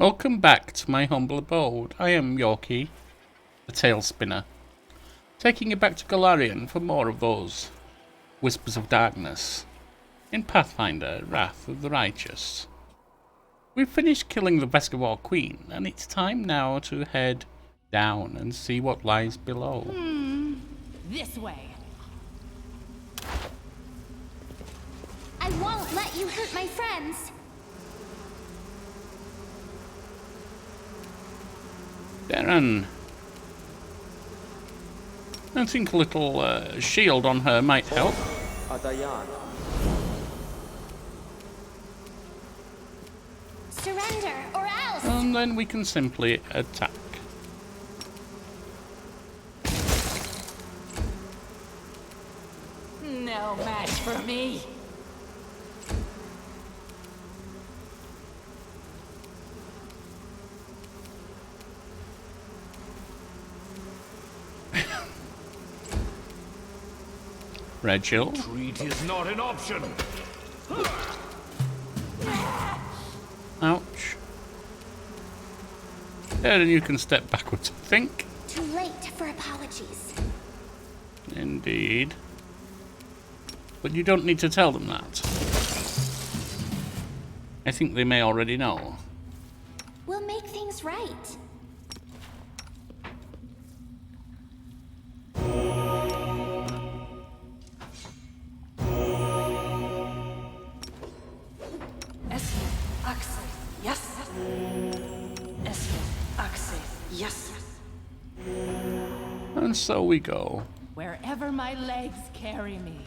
Welcome back to my humble abode. I am Yorkie, the Tail Spinner, taking you back to Golarion for more of those Whispers of Darkness in Pathfinder, Wrath of the Righteous. We've finished killing the Vescavor Queen, and it's time now to head down and see what lies below. This way. I won't let you hurt my friends. Darren. I think a little shield on her might help. Surrender or else. And then we can simply attack. No match for me. Red shield. Retreat is not an option. Ouch. Darren, you can step backwards, I think. Too late for apologies. Indeed. But you don't need to tell them that. I think they may already know. We'll make things right. Yes. And so we go. Wherever my legs carry me.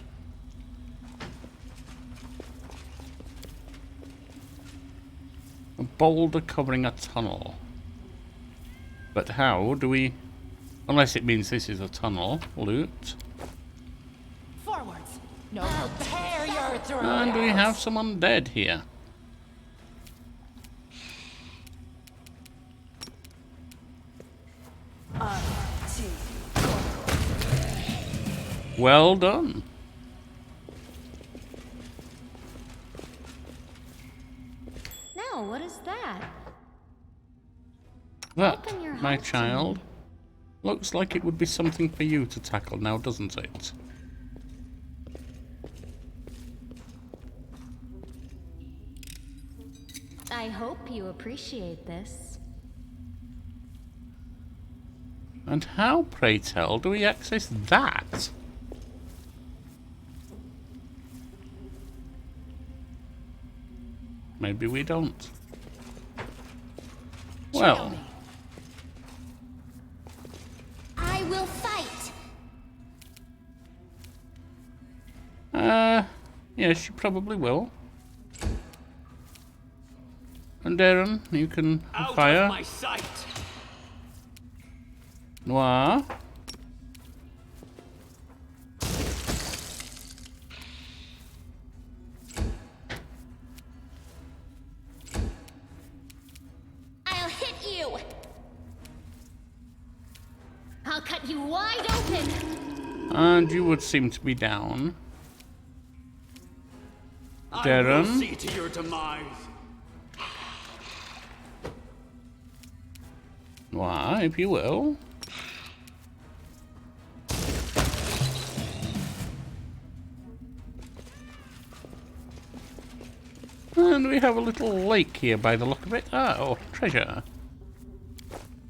A boulder covering a tunnel. But how do we... Unless it means this is a tunnel. Loot. Forwards. No, prepare your throat. And we have some undead here. Well done. Now, what is that? That, Open your my heart to child, looks like it would be something for you to tackle now, doesn't it? I hope you appreciate this. And how, pray tell, do we access that? Maybe we don't. Well, I will fight. yes, you probably will. And Darren, you can fire. Out of my sight. Noir. I'll hit you. I'll cut you wide open. And you would seem to be down. I Darren. will see to your demise. Noir, if you will. And we have a little lake here by the look of it. Oh, treasure.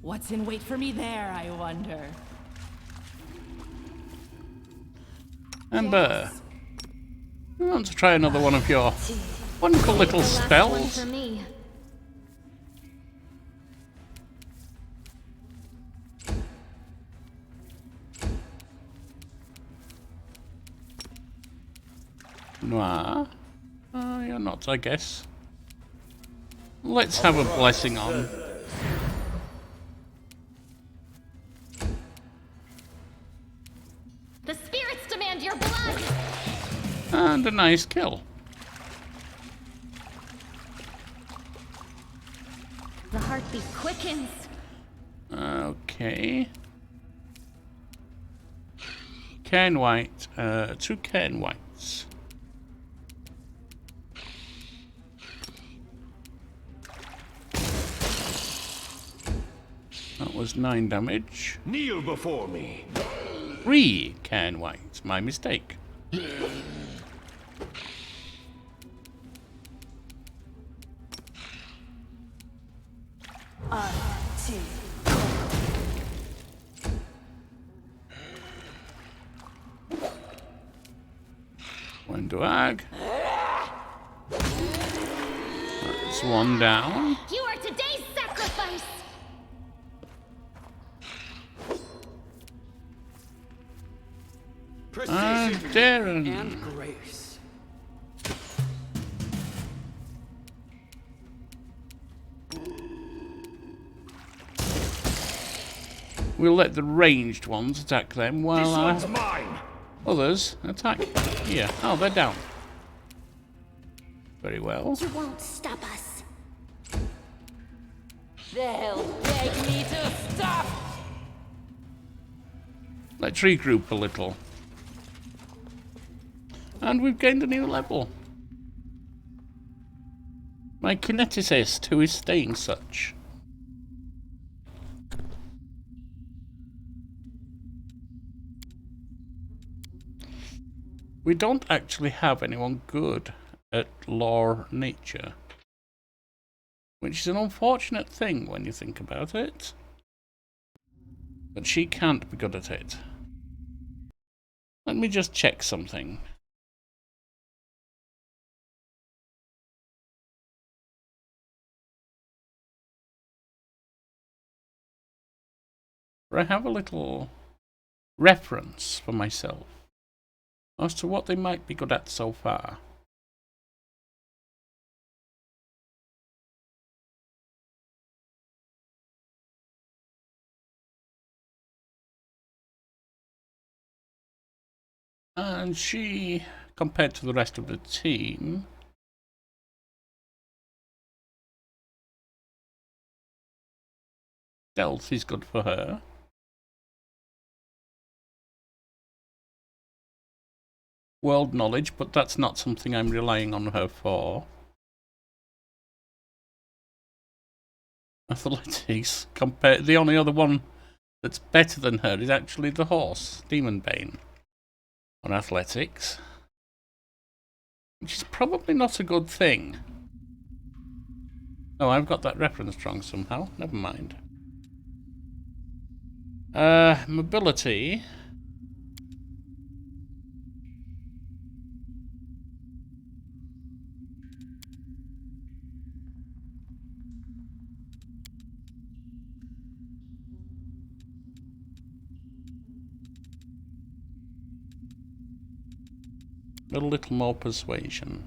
What's in wait for me there, I wonder? Amber, you want to try another one of your wonderful little The last one spells? for me. Noir? You're not, I guess. Let's have a blessing on. The spirits demand your blood. And a nice kill. The heartbeat quickens. Okay. Cairn white. 2 cairn whites. That was 9 damage. Kneel before me. 3 Cairn White. My mistake. One Duag. That's 1 down. You are today's sacrifice! And Precision Darren. and grace. We'll let the ranged ones attack them This while one's mine. others attack here. Oh, they're down. Very well. You won't stop us. They'll beg me to stop. Let's regroup a little. And we've gained a new level. My kineticist, who is staying such. We don't actually have anyone good at lore nature. Which is an unfortunate thing when you think about it. But she can't be good at it. Let me just check something. I have a little reference for myself as to what they might be good at so far. And she, compared to the rest of the team, stealth is good for her. World knowledge, but that's not something I'm relying on her for. Athletics, the only other one that's better than her is actually the horse, Demon Bane, on athletics. Which is probably not a good thing. Oh, I've got that reference wrong somehow. Never mind. Mobility. A little more persuasion.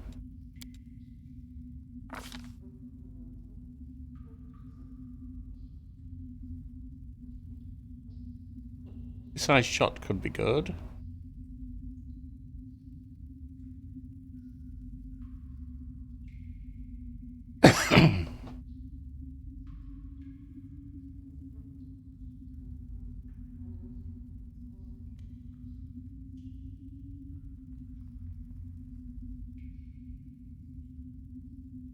Precise shot could be good.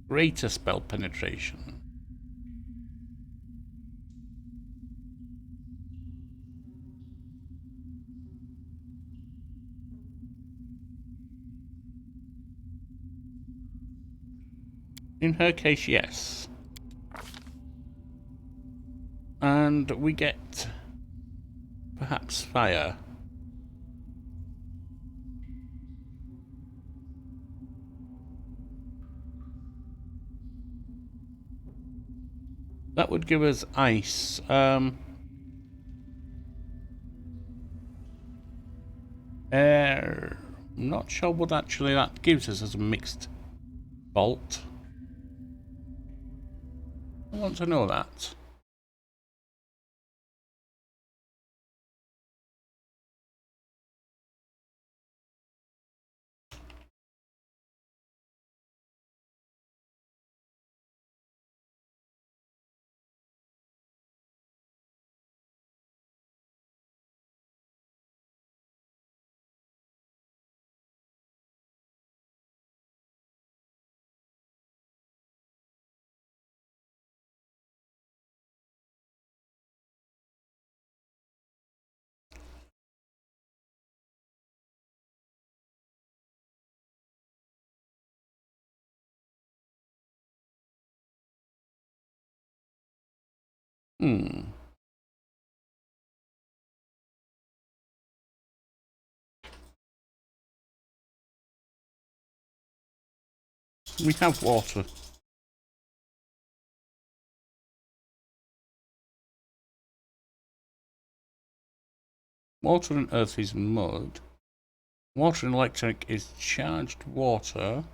Greater spell penetration. In her case, yes. And we get perhaps fire. That would give us ice. Air. I'm not sure what actually that gives us as a mixed bolt. I want to know that. We have water. Water and earth is mud. Water and electric is charged water.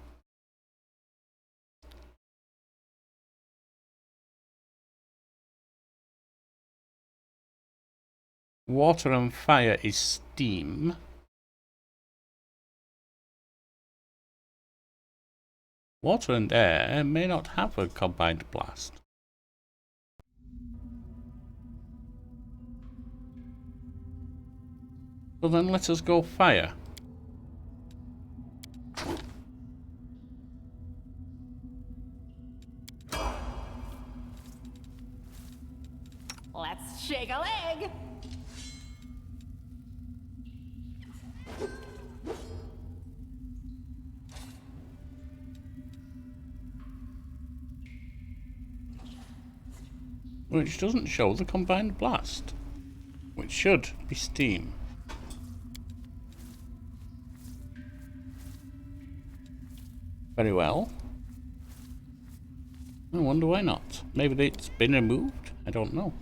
Water and fire is steam. Water and air may not have a combined blast. So then let us go fire. Let's shake a leg. Which doesn't show the combined blast, which should be steam. Very well. I wonder why not. Maybe it's been removed? I don't know.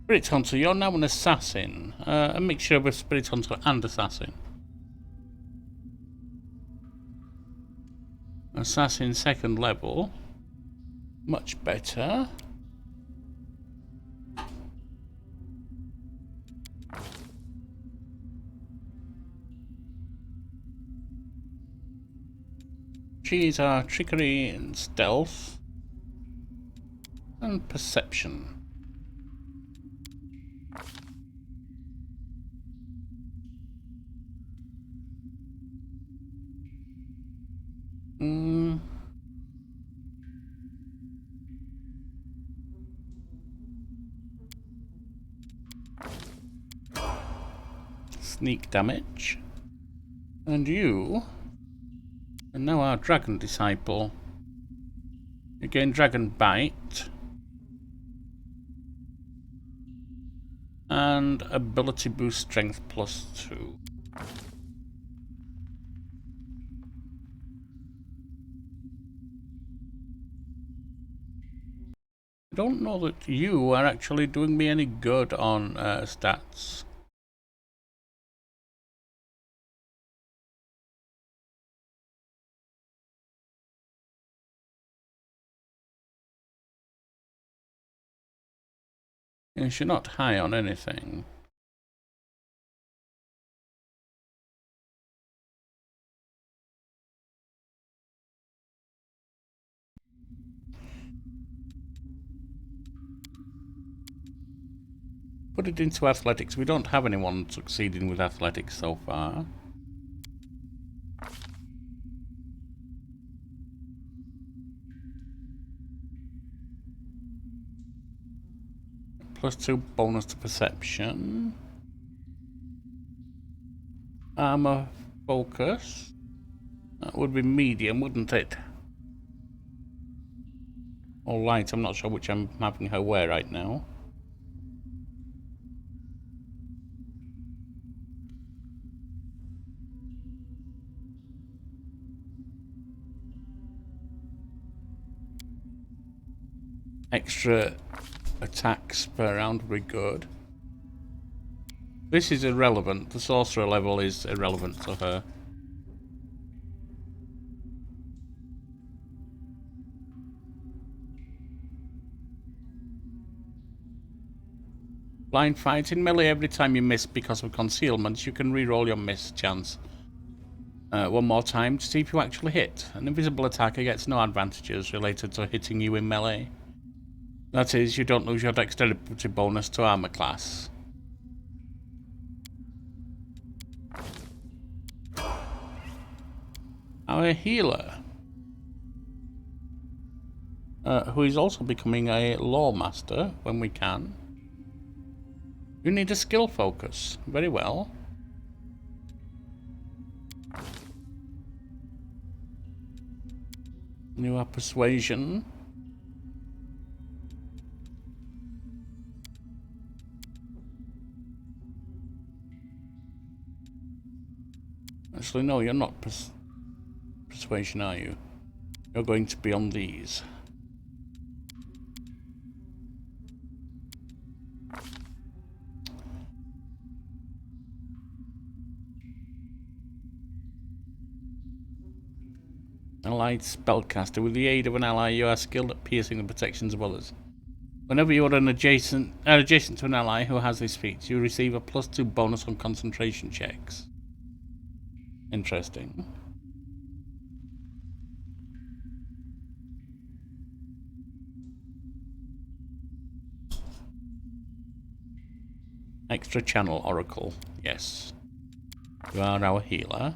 Spirit Hunter, you're now an assassin. A mixture of a Spirit Hunter and assassin. Assassin 2nd level. Much better. Cheese are trickery and stealth. And perception. Sneak damage. And you are now our dragon disciple. You gain dragon bite. And ability boost strength +2. I don't know that you are actually doing me any good on stats. Yes, you're not high on anything. Put it into athletics. We don't have anyone succeeding with athletics so far. +2 bonus to perception. Armor focus. That would be medium, wouldn't it? Or light, I'm not sure which I'm having her wear right now. Extra attacks per round would be good. This is irrelevant. The sorcerer level is irrelevant to her. Blind fight. In melee, every time you miss because of concealment, you can re-roll your miss chance one more time to see if you actually hit. An invisible attacker gets no advantages related to hitting you in melee. That is, you don't lose your dexterity bonus to armor class. Our healer, who is also becoming a lore master when we can. You need a skill focus. Very well. You are persuasion. Actually, no, you're not persuasion, are you? You're going to be on these. Allied spellcaster. With the aid of an ally, you are skilled at piercing the protections of others. Whenever you are adjacent to an ally who has this feat, you receive a +2 bonus on concentration checks. Interesting. Extra channel oracle. Yes. You are our healer.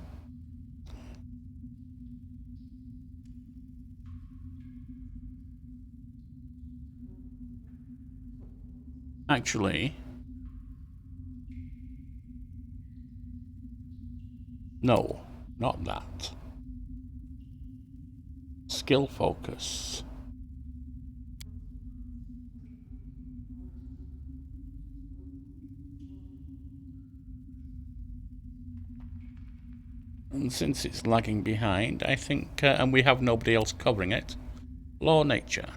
Actually, no, not that. Skill focus. And since it's lagging behind, I think, and we have nobody else covering it, law nature.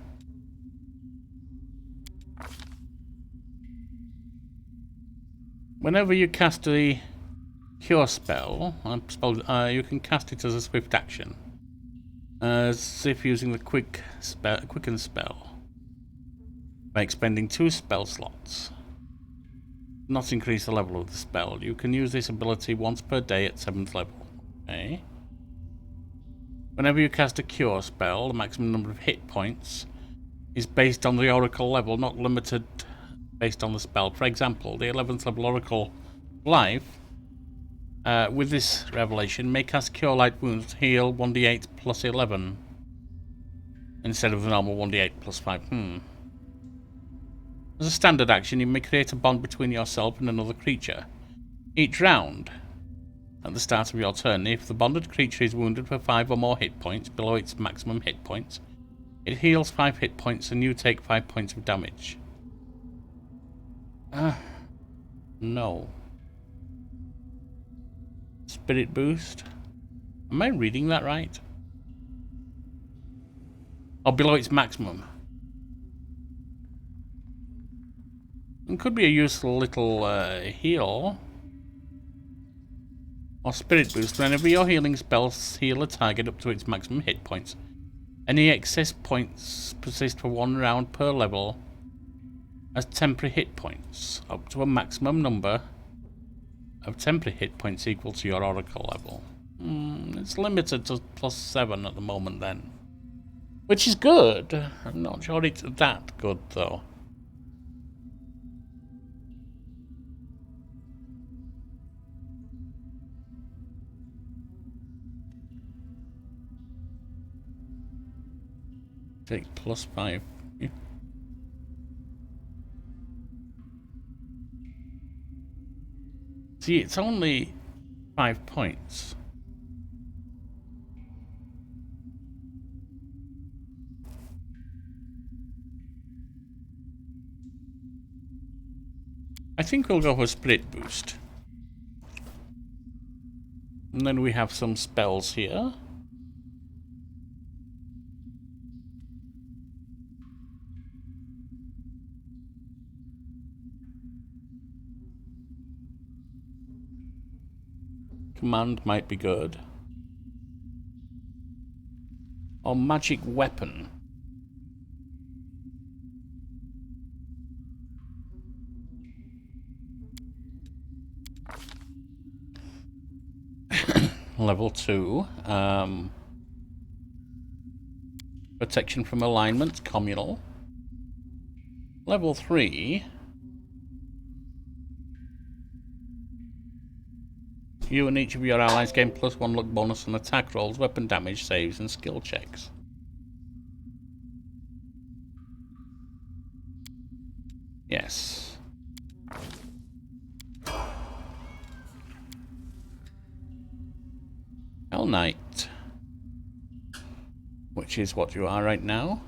Whenever you cast the cure spell, you can cast it as a swift action, as if using the quicken spell, by expending 2 spell slots. Not increase the level of the spell. You can use this ability once per day at 7th level. Okay. Whenever you cast a cure spell, the maximum number of hit points is based on the oracle level, not limited based on the spell. For example, the 11th level oracle life, with this revelation, may cast cure light wounds to heal 1d8 plus 11 instead of the normal 1d8 plus 5. As a standard action, you may create a bond between yourself and another creature. Each round, at the start of your turn, if the bonded creature is wounded for 5 or more hit points below its maximum hit points, it heals 5 hit points and you take 5 points of damage. No. Spirit boost? Am I reading that right? Or below its maximum? It could be a useful little heal. Or spirit boost. Whenever your healing spells heal a target up to its maximum hit points, any excess points persist for 1 round per level as temporary hit points, up to a maximum number of temporary hit points equal to your oracle level. It's limited to +7 at the moment then. Which is good. I'm not sure it's that good though. Take +5. Yeah. See, it's only 5 points. I think we'll go for Spirit Boost. And then we have some spells here. Command might be good. Or Magic Weapon. Level 2. Protection from alignment, communal. Level 3. You and each of your allies gain +1 luck bonus on attack rolls, weapon damage, saves, and skill checks. Yes. Hell Knight. Which is what you are right now.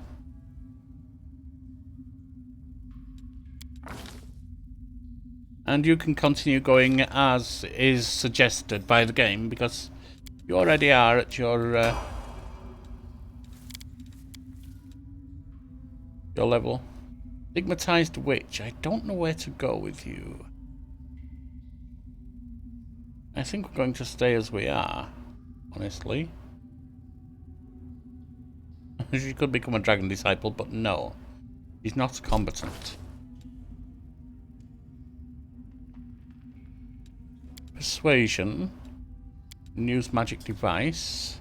And you can continue going as is suggested by the game, because You already are at your level. Stigmatized witch. I don't know where to go with you. I think we're going to stay as we are, honestly. She could become a dragon disciple, but no. She's not combatant. Persuasion. Use magic device.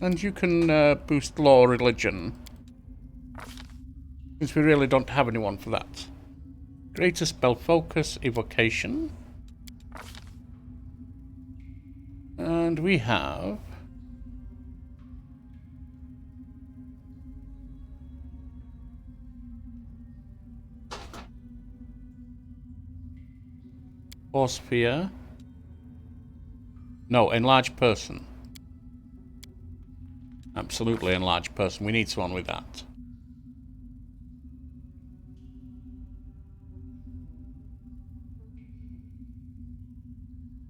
And you can boost law religion. Since we really don't have anyone for that. Greater spell focus, evocation. And we have... Force sphere. No, enlarged person. Absolutely enlarged person. We need someone with that.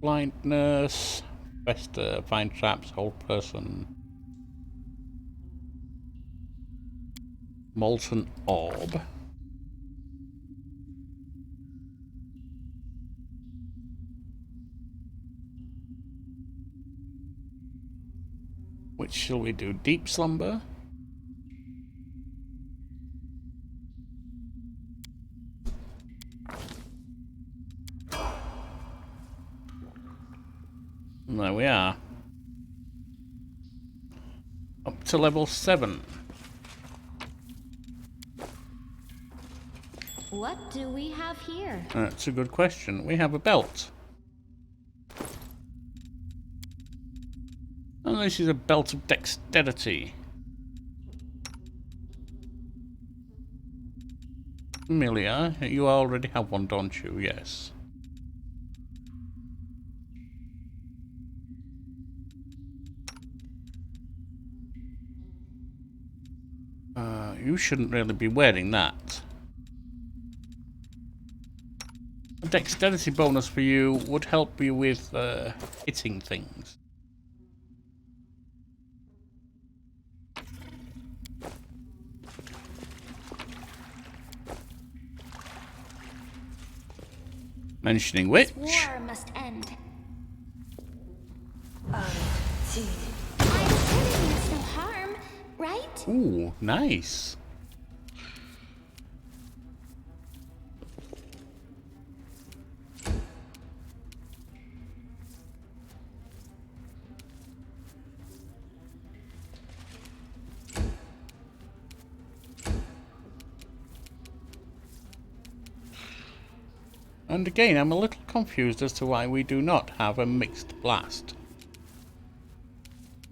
Blindness. Fester, find traps, hold person. Molten orb. Which shall we do? Deep slumber? And there we are. Up to level 7. What do we have here? That's a good question. We have a belt. And this is a belt of dexterity. Amelia, you already have one, don't you? Yes. You shouldn't really be wearing that. A dexterity bonus for you would help you with hitting things. Mentioning which... War must end. I'm hurting us no harm, right? Ooh, nice. And again, I'm a little confused as to why we do not have a mixed blast.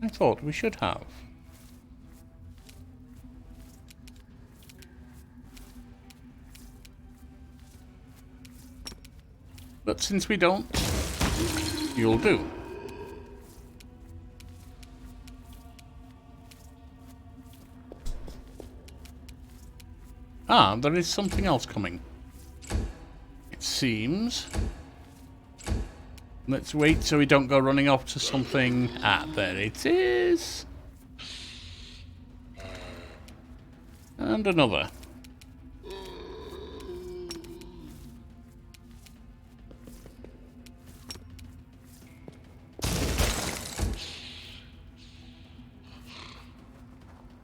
I thought we should have. But since we don't, you'll do. Ah, there is something else coming. It seems. Let's wait so we don't go running off to something. Ah, there it is. And another.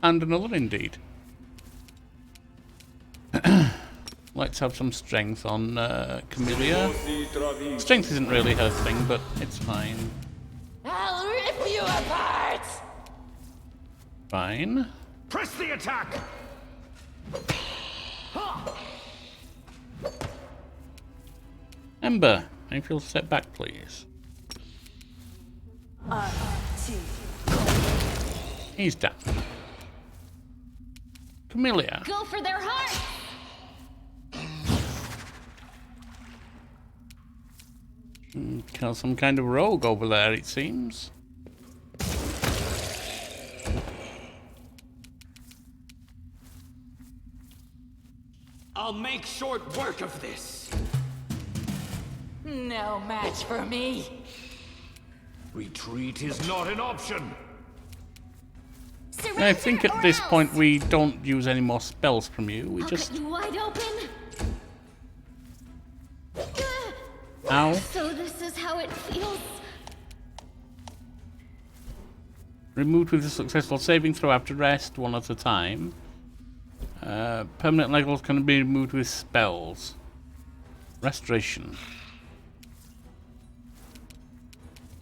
And another indeed. Let's have some strength on Camellia. Strength isn't really her thing, but it's fine. I'll rip you apart! Fine. Press the attack! Ember, I feel set back, please. He's down. Camellia. Go for their heart! Kill some kind of rogue over there, it seems. I'll make short work of this. No match for me. Retreat is not an option. Surrender I think at or this else. point we don't use any more spells from you. We I'll just... cut you wide open. Ow. So this is how it feels. Removed with a successful saving throw after rest, one at a time. Permanent levels can be removed with spells. Restoration.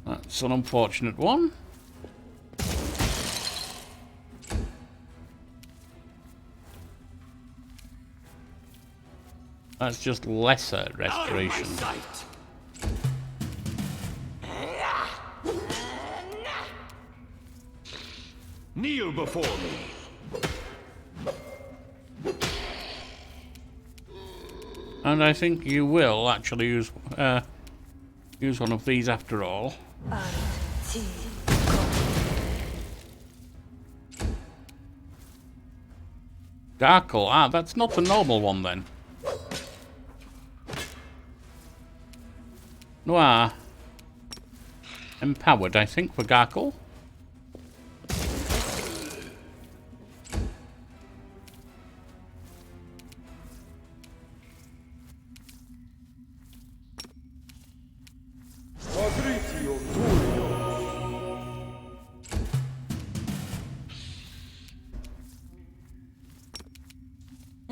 That's an unfortunate one. That's just lesser Out of my restoration. sight. Kneel before me. And I think you will actually use one of these after all. Garkle. Ah, that's not the normal one then. Noir. Empowered, I think, for Garkle.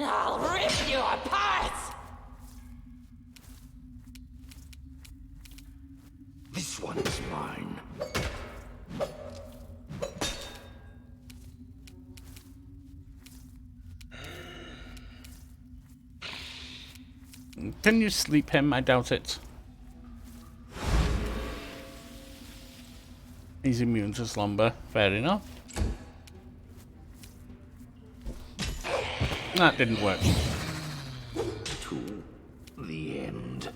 I'll rip you apart! This one's mine. Can you sleep him? I doubt it. He's immune to slumber. Fair enough. That didn't work. To the end.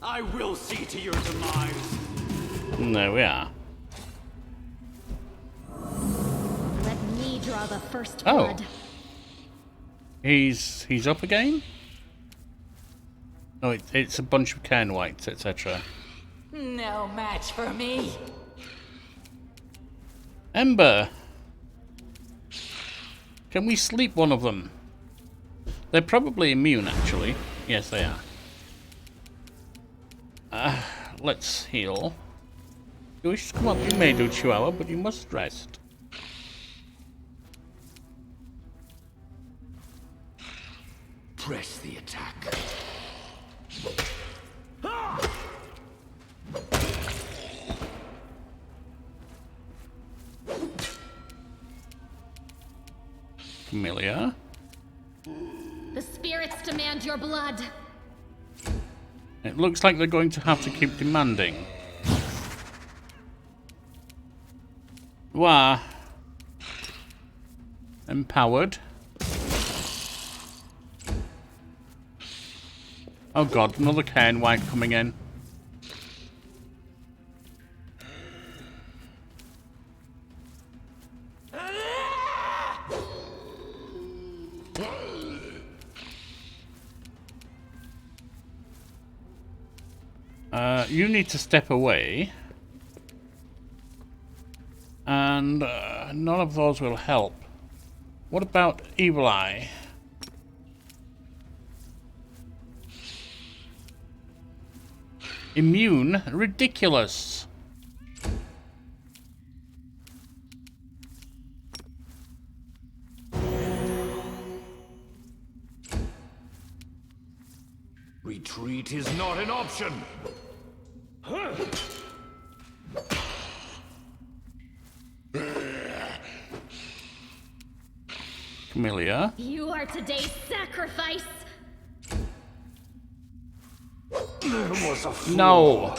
I will see to your demise. There we are. Let me draw the first Oh. blood. He's up again? No, it's a bunch of cairn whites, etc. No match for me. Ember! Can we sleep one of them? They're probably immune, actually. Yes, they are. Let's heal. You wish to come up, you may do, Chihuahua, but you must rest. Press the attack. Familiar. The spirits demand your blood. It looks like they're going to have to keep demanding. Wah. Empowered. Oh god, another cairn white coming in. You need to step away. And none of those will help. What about Evil Eye? Immune? Ridiculous. Retreat is not an option. Familiar. You are today's sacrifice. There was a flaw. No.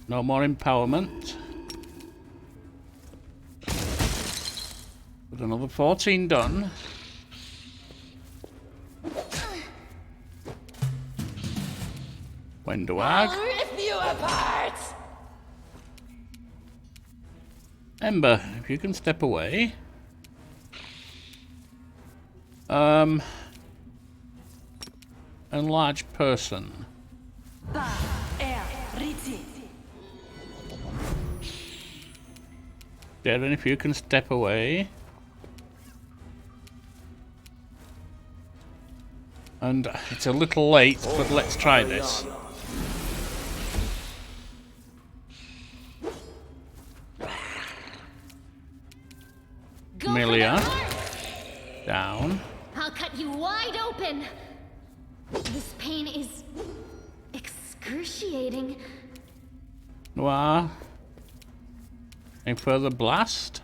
No more empowerment. With another 14 done. Wendoag. Rip you apart! Ember, if you can step away. Enlarge person. Darren, if you can step away. And it's a little late, but let's try this. Amelia. Down. I'll cut you wide open. This pain is excruciating. Noir. Any further blast?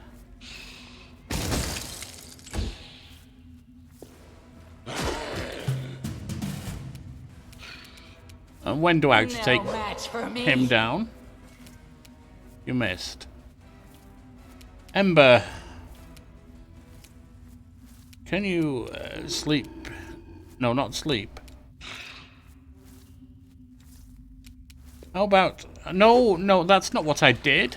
And when do I have to take him down? You missed. Ember. Can you sleep? No, not sleep. How about... No, no, that's not what I did.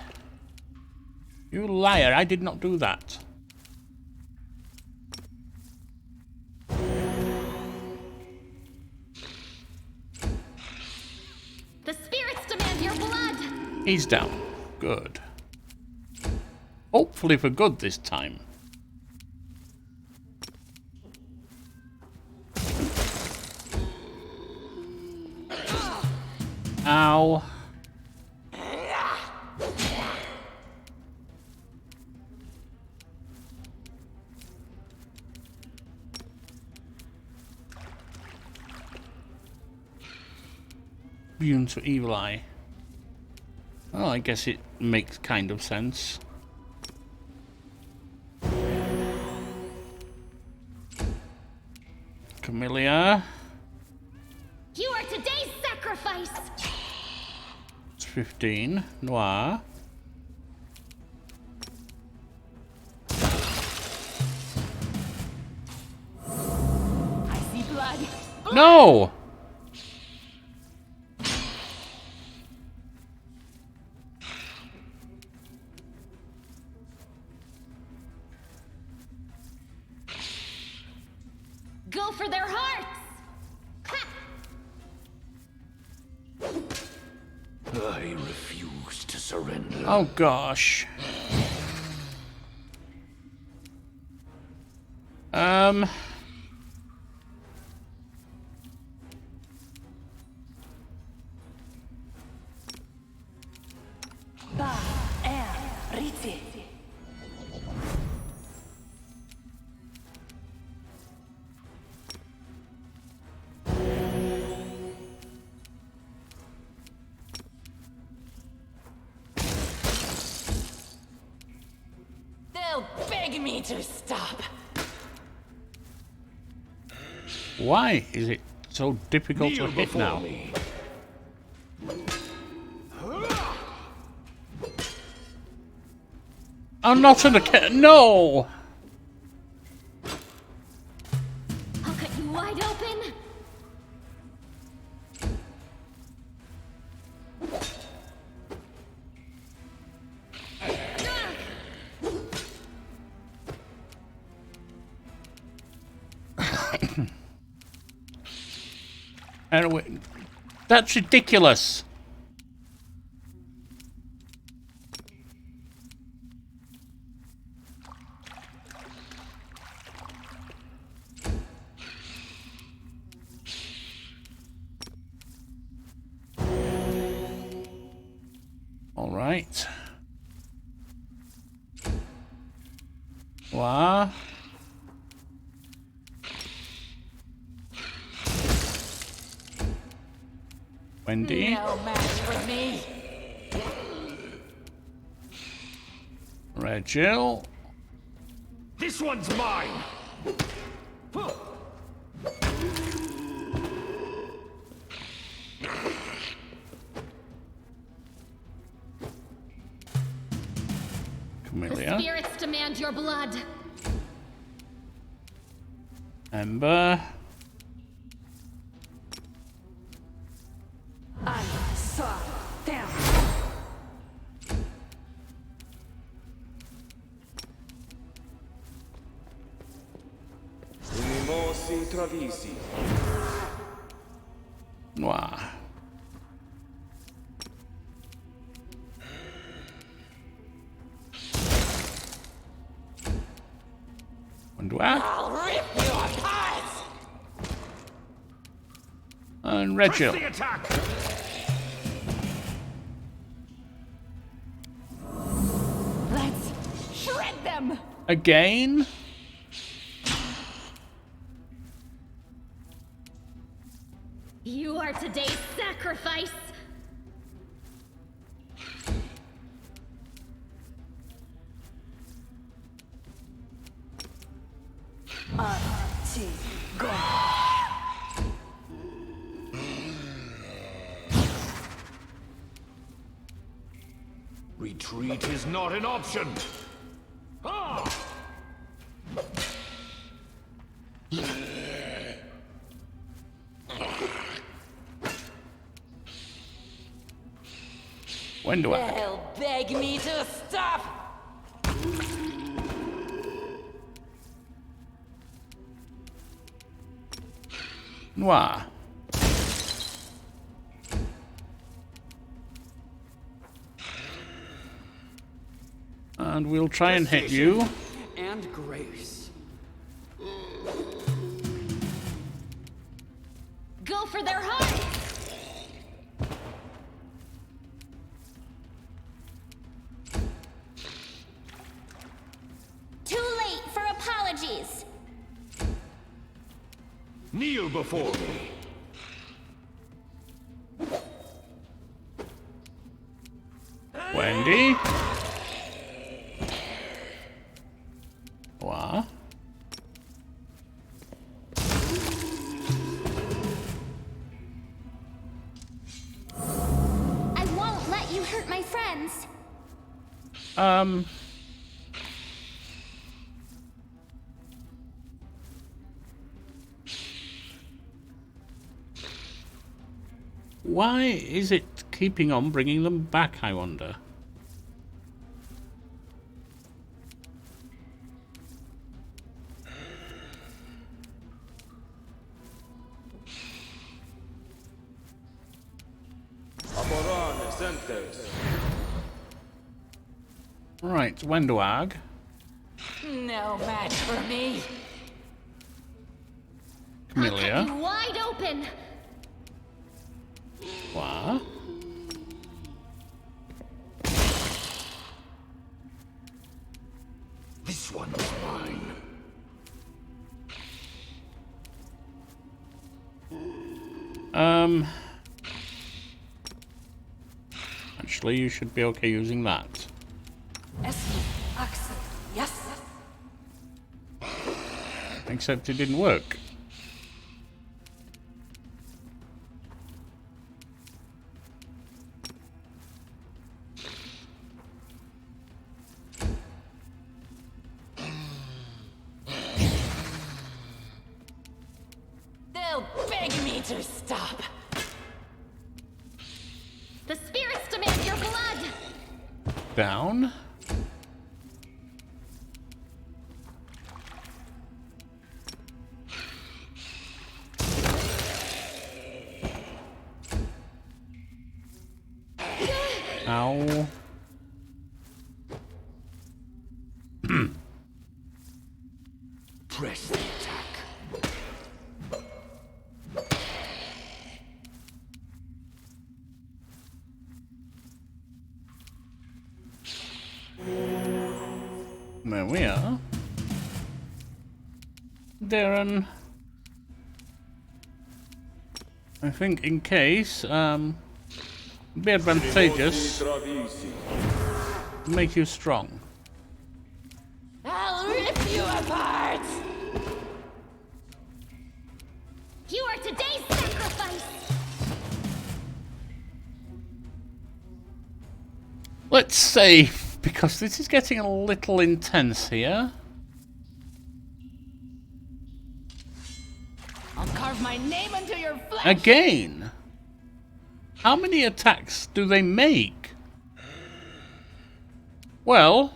You liar, I did not do that. The spirits demand your blood. He's down. Good. Hopefully for good this time. Ow. Immune to evil eye. Well, I guess it makes kind of sense. Camellia. You are today's sacrifice. It's 15. Noir. I see blood. No! Go for their hearts. Ha! I refuse to surrender. Oh gosh. They'll beg me to stop. Why is it so difficult to Kneel hit before now? me. I'm not in a no! I'll cut you wide open. Anyway, that's ridiculous. All right. Wow. Wendy. No match for me. Rachel. This one's mine. The Camellia. spirits demand your blood. Ember. Negozi tradisi. Noir. Noir. I'll rip you apart! And Press Regil. the attack! Let's shred them! Again? You are today's sacrifice. Retreat is not an option! Ah! When do I? They'll beg me to stop! Noir. And we'll try and hit you. And grace. Go for their hearts. Too late for apologies. Kneel before me! Wendy. Noir. I won't let you hurt my friends. Why is it keeping on bringing them back, I wonder? Aborane sentes. Right, Wendoag. No match for me. I'll cut Camellia. you wide open. Noir. This one's mine. Actually, you should be okay using that. Yes. Except it didn't work. They'll beg me to stop. The spirits demand your blood. Down. Ow. Press the attack. There we are. Darren. I think in case, be advantageous, Tradisi. make you strong. I'll rip you apart! You are today's sacrifice. Let's save, because this is getting a little intense here. I'll carve my name into your flesh! Again! How many attacks do they make? Well,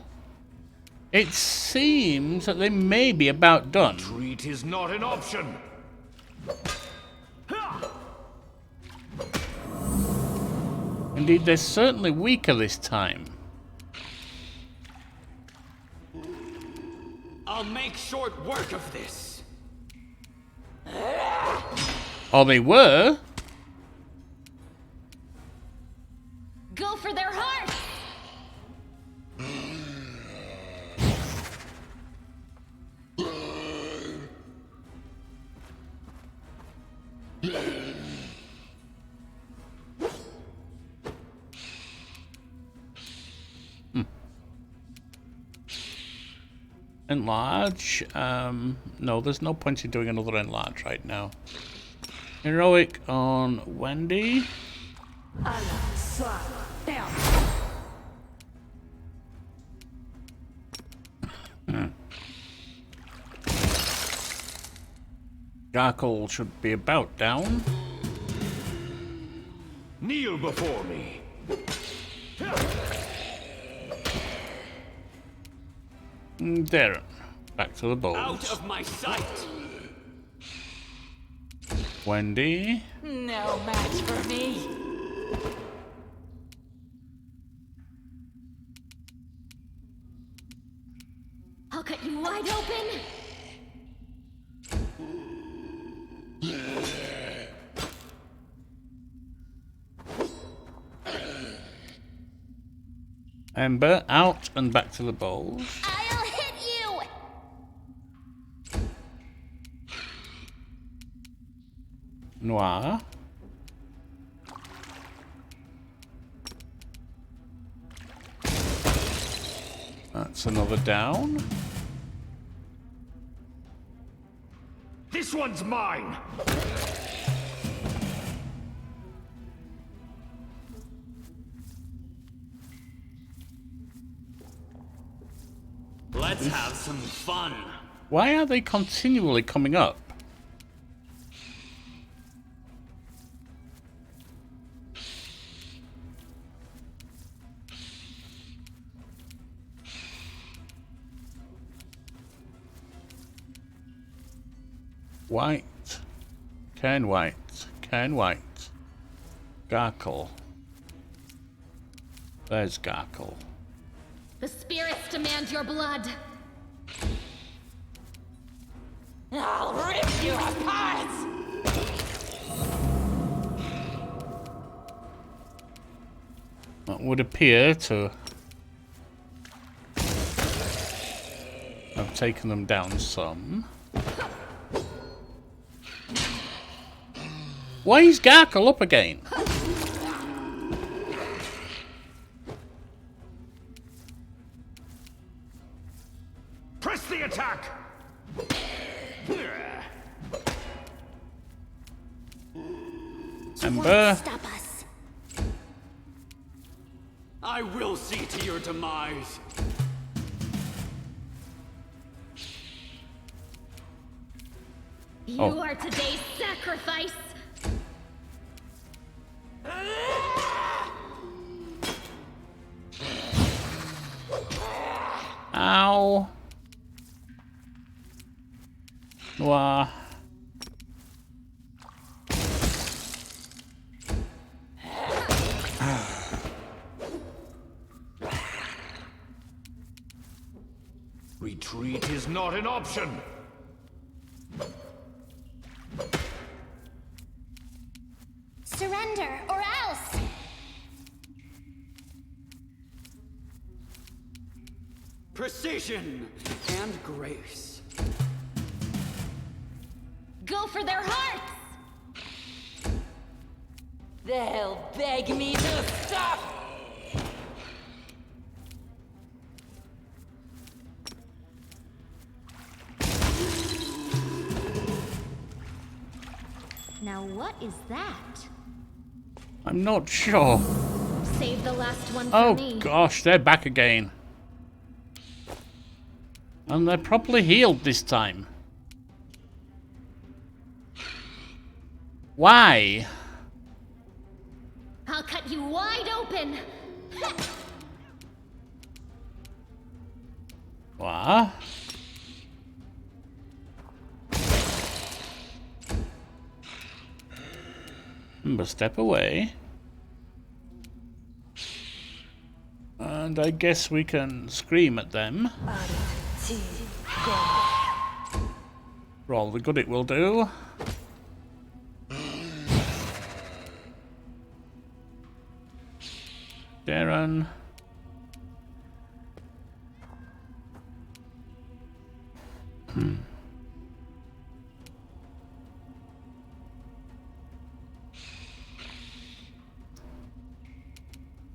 It seems that they may be about done. Retreat is not an option. Indeed, they're certainly weaker this time. I'll make short work of this. Or they were. Go for their hearts! Enlarge. No, there's no point in doing another enlarge right now. Heroic on Wendy. Garkle should be about down. Kneel before me. There. Back to the Out bowls. of my sight. Wendy. No match for me. I'll cut you wide open! Ember out and back to the bowls. I'll hit you! Noir. That's another down. This one's mine. Let's have some fun. Why are they continually coming up? White. Cairn White. Cairn White. Garkle. There's Garkle. The spirits demand your blood. I'll rip you apart! That would appear to have taken them down some. Why is Garkle up again? Press the attack. Ember. Stop us. I will see to your demise. You Oh. are today's sacrifice. Ow. Noir. Retreat is not an option. Surrender or else. Precision and grace. Go for their hearts. They'll beg me to stop! Now what is that? I'm not sure. Save the last one for Oh me. gosh, they're back again. And they're properly healed this time. Why? I'll cut you wide open. What? But step away. And I guess we can scream at them. For all the good it will do. Darren.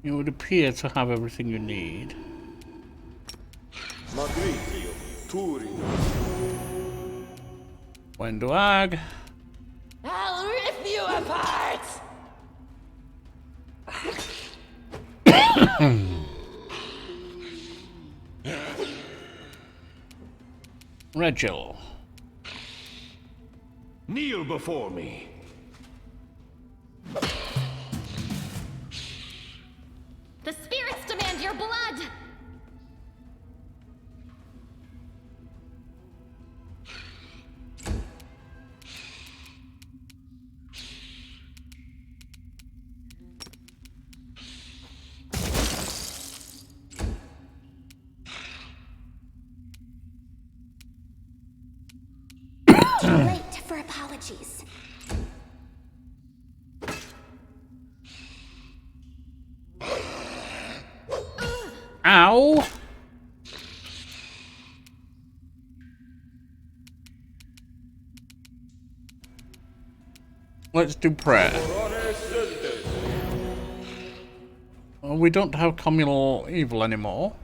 You would appear to have everything you need. Magritio, Turin. Wendoag. I'll rip you apart! Regil. Kneel before me. The spirits demand your blood! Too late for apologies. Ow! Let's do prayer. Well, we don't have communal evil anymore.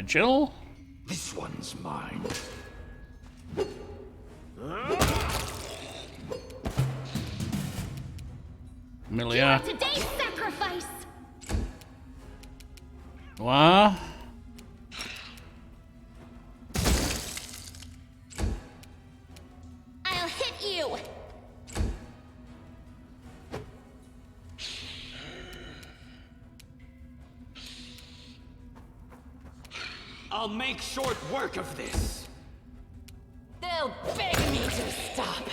Jill? This one's mine. Amelia. Today's sacrifice! What? I'll hit you! I'll make short work of this. They'll beg me to stop.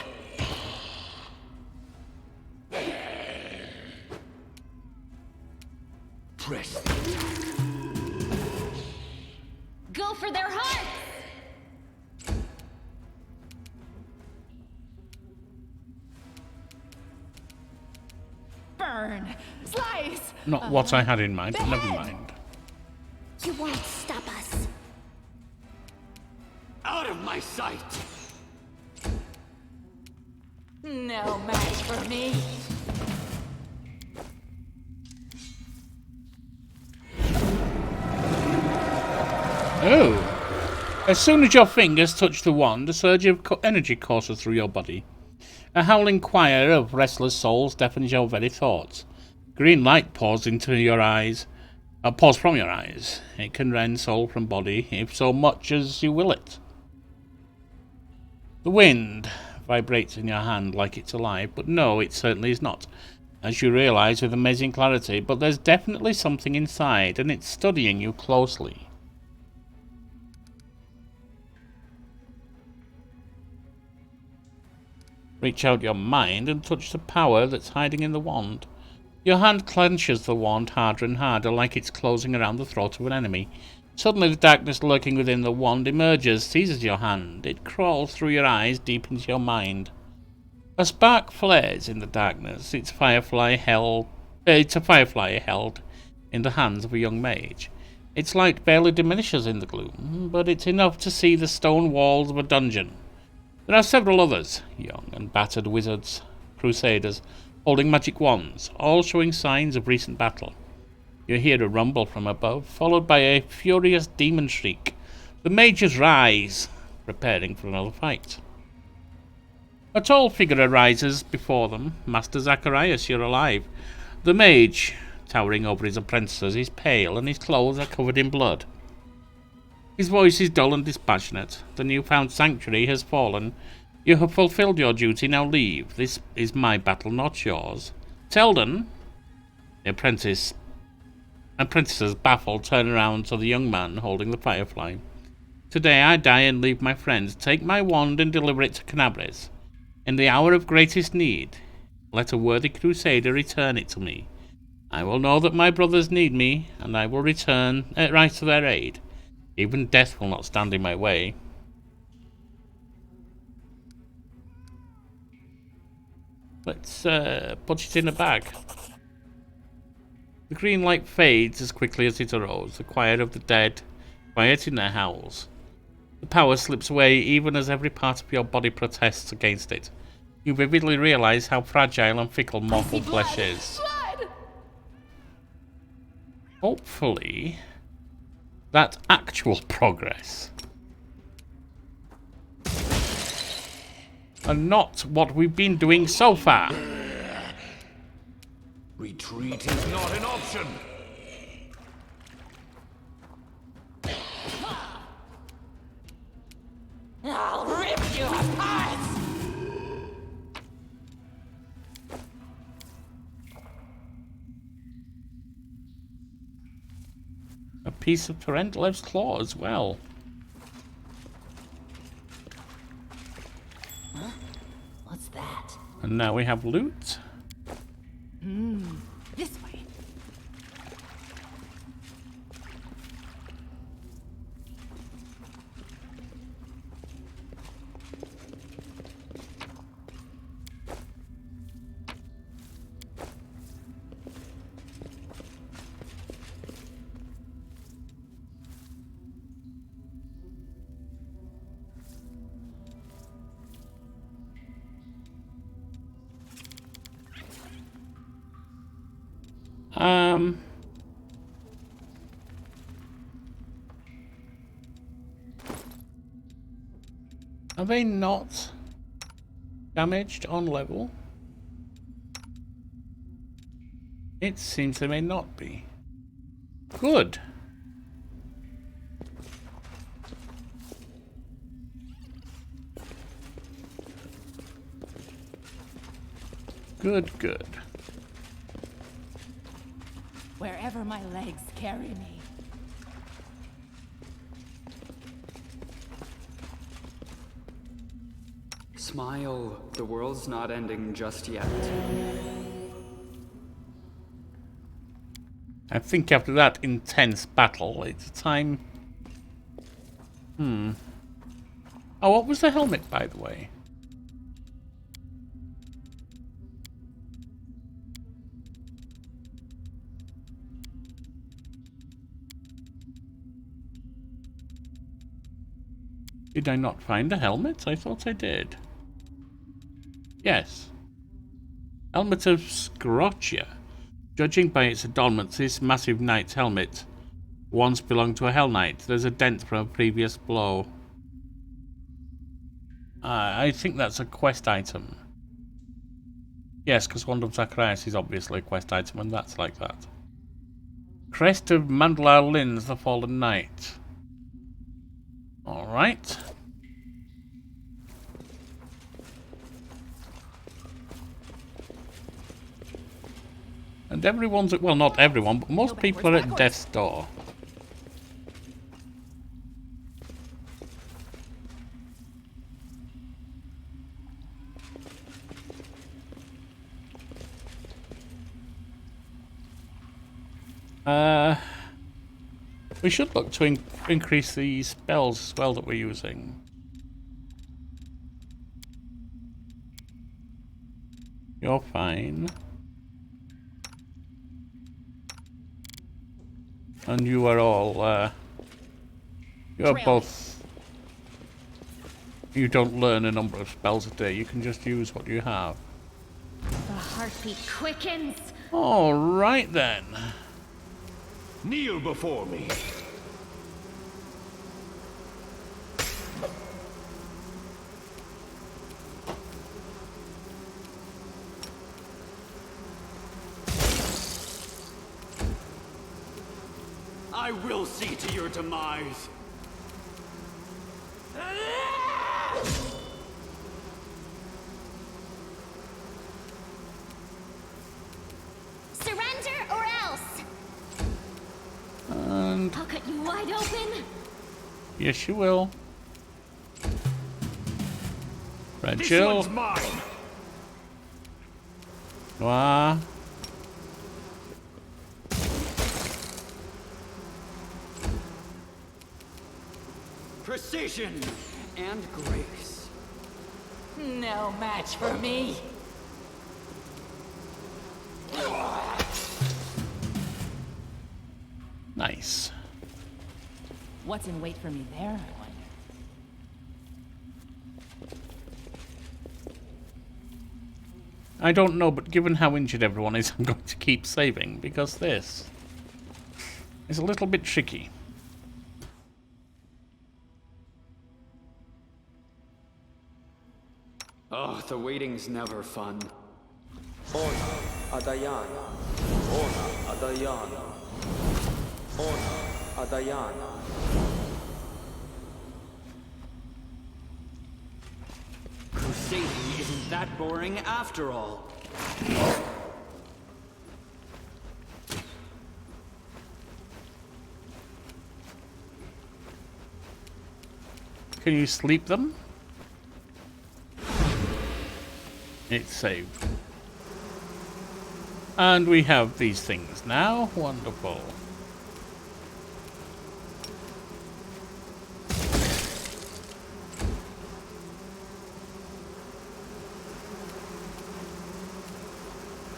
Press. Go for their hearts! Burn! Slice! Not what I had in mind, but never mind. You won't stop us. Out of my sight! No match for me. Oh! As soon as your fingers touch the wand, a surge of energy courses through your body. A howling choir of restless souls deafens your very thoughts. Green light pours into your eyes. Pours from your eyes. It can rend soul from body, if so much as you will it. The wind vibrates in your hand like it's alive, but no, it certainly is not, as you realise with amazing clarity, but there's definitely something inside, and it's studying you closely. Reach out your mind and touch the power that's hiding in the wand. Your hand clenches the wand harder and harder, like it's closing around the throat of an enemy. Suddenly the darkness lurking within the wand emerges, seizes your hand. It crawls through your eyes, deep into your mind. A spark flares in the darkness. It's a firefly held in the hands of a young mage. Its light barely diminishes in the gloom, but it's enough to see the stone walls of a dungeon. There are several others, young and battered wizards, crusaders, holding magic wands, all showing signs of recent battle. You hear a rumble from above, followed by a furious demon shriek. The mages rise, preparing for another fight. A tall figure arises before them. Master Zacharias, you're alive. The mage, towering over his apprentices, is pale, and his clothes are covered in blood. His voice is dull and dispassionate. The newfound sanctuary has fallen. You have fulfilled your duty, now leave. This is my battle, not yours. Selden? The apprentices, baffled, turn around to the young man holding the firefly. Today I die and leave my friends. Take my wand and deliver it to Canabris. In the hour of greatest need, let a worthy crusader return it to me. I will know that my brothers need me, and I will return right to their aid. Even death will not stand in my way. Let's put it in a bag. The green light fades as quickly as it arose, the quiet of the dead, quiet in their howls. The power slips away even as every part of your body protests against it. You vividly realize how fragile and fickle mortal flesh is. Blood! Hopefully, that's actual progress. And not what we've been doing so far. Retreat is not an option. I'll rip you apart! A piece of Tarantulas' claw as well. Huh? What's that? And now we have loot. This way. Are they not damaged on level? It seems they may not be. Good. Good, good. Wherever my legs carry me. Smile, the world's not ending just yet. I think after that intense battle, it's time... Oh, what was the helmet, by the way? Did I not find a helmet? I thought I did. Yes. Helmet of Scrotcha. Judging by its adornments, this massive knight's helmet once belonged to a Hell Knight. There's a dent from a previous blow. I think that's a quest item. Yes, because Wand of Zacharias is obviously a quest item, and that's like that. Crest of Mandlar Linz, the Fallen Knight. Alright. And everyone's at, well, not everyone, but most people are at death's door. We should look to increase the spells as well that we're using. You're fine. And you are all, you are both... You don't learn a number of spells a day, you can just use what you have. The heartbeat quickens. Alright then. Kneel before me. I will see to your demise. Yes, you will. Red This Jill. one's mine. Noir. Precision and grace. No match for me. Nice. What's in wait for me there, I wonder? I don't know, but given how injured everyone is, I'm going to keep saving, because this is a little bit tricky. Oh, the waiting's never fun. Ona Adayana. Ona Adayana. Ona Adayana. Crusading isn't that boring after all. Can you sleep them? It's saved. And we have these things now. Wonderful.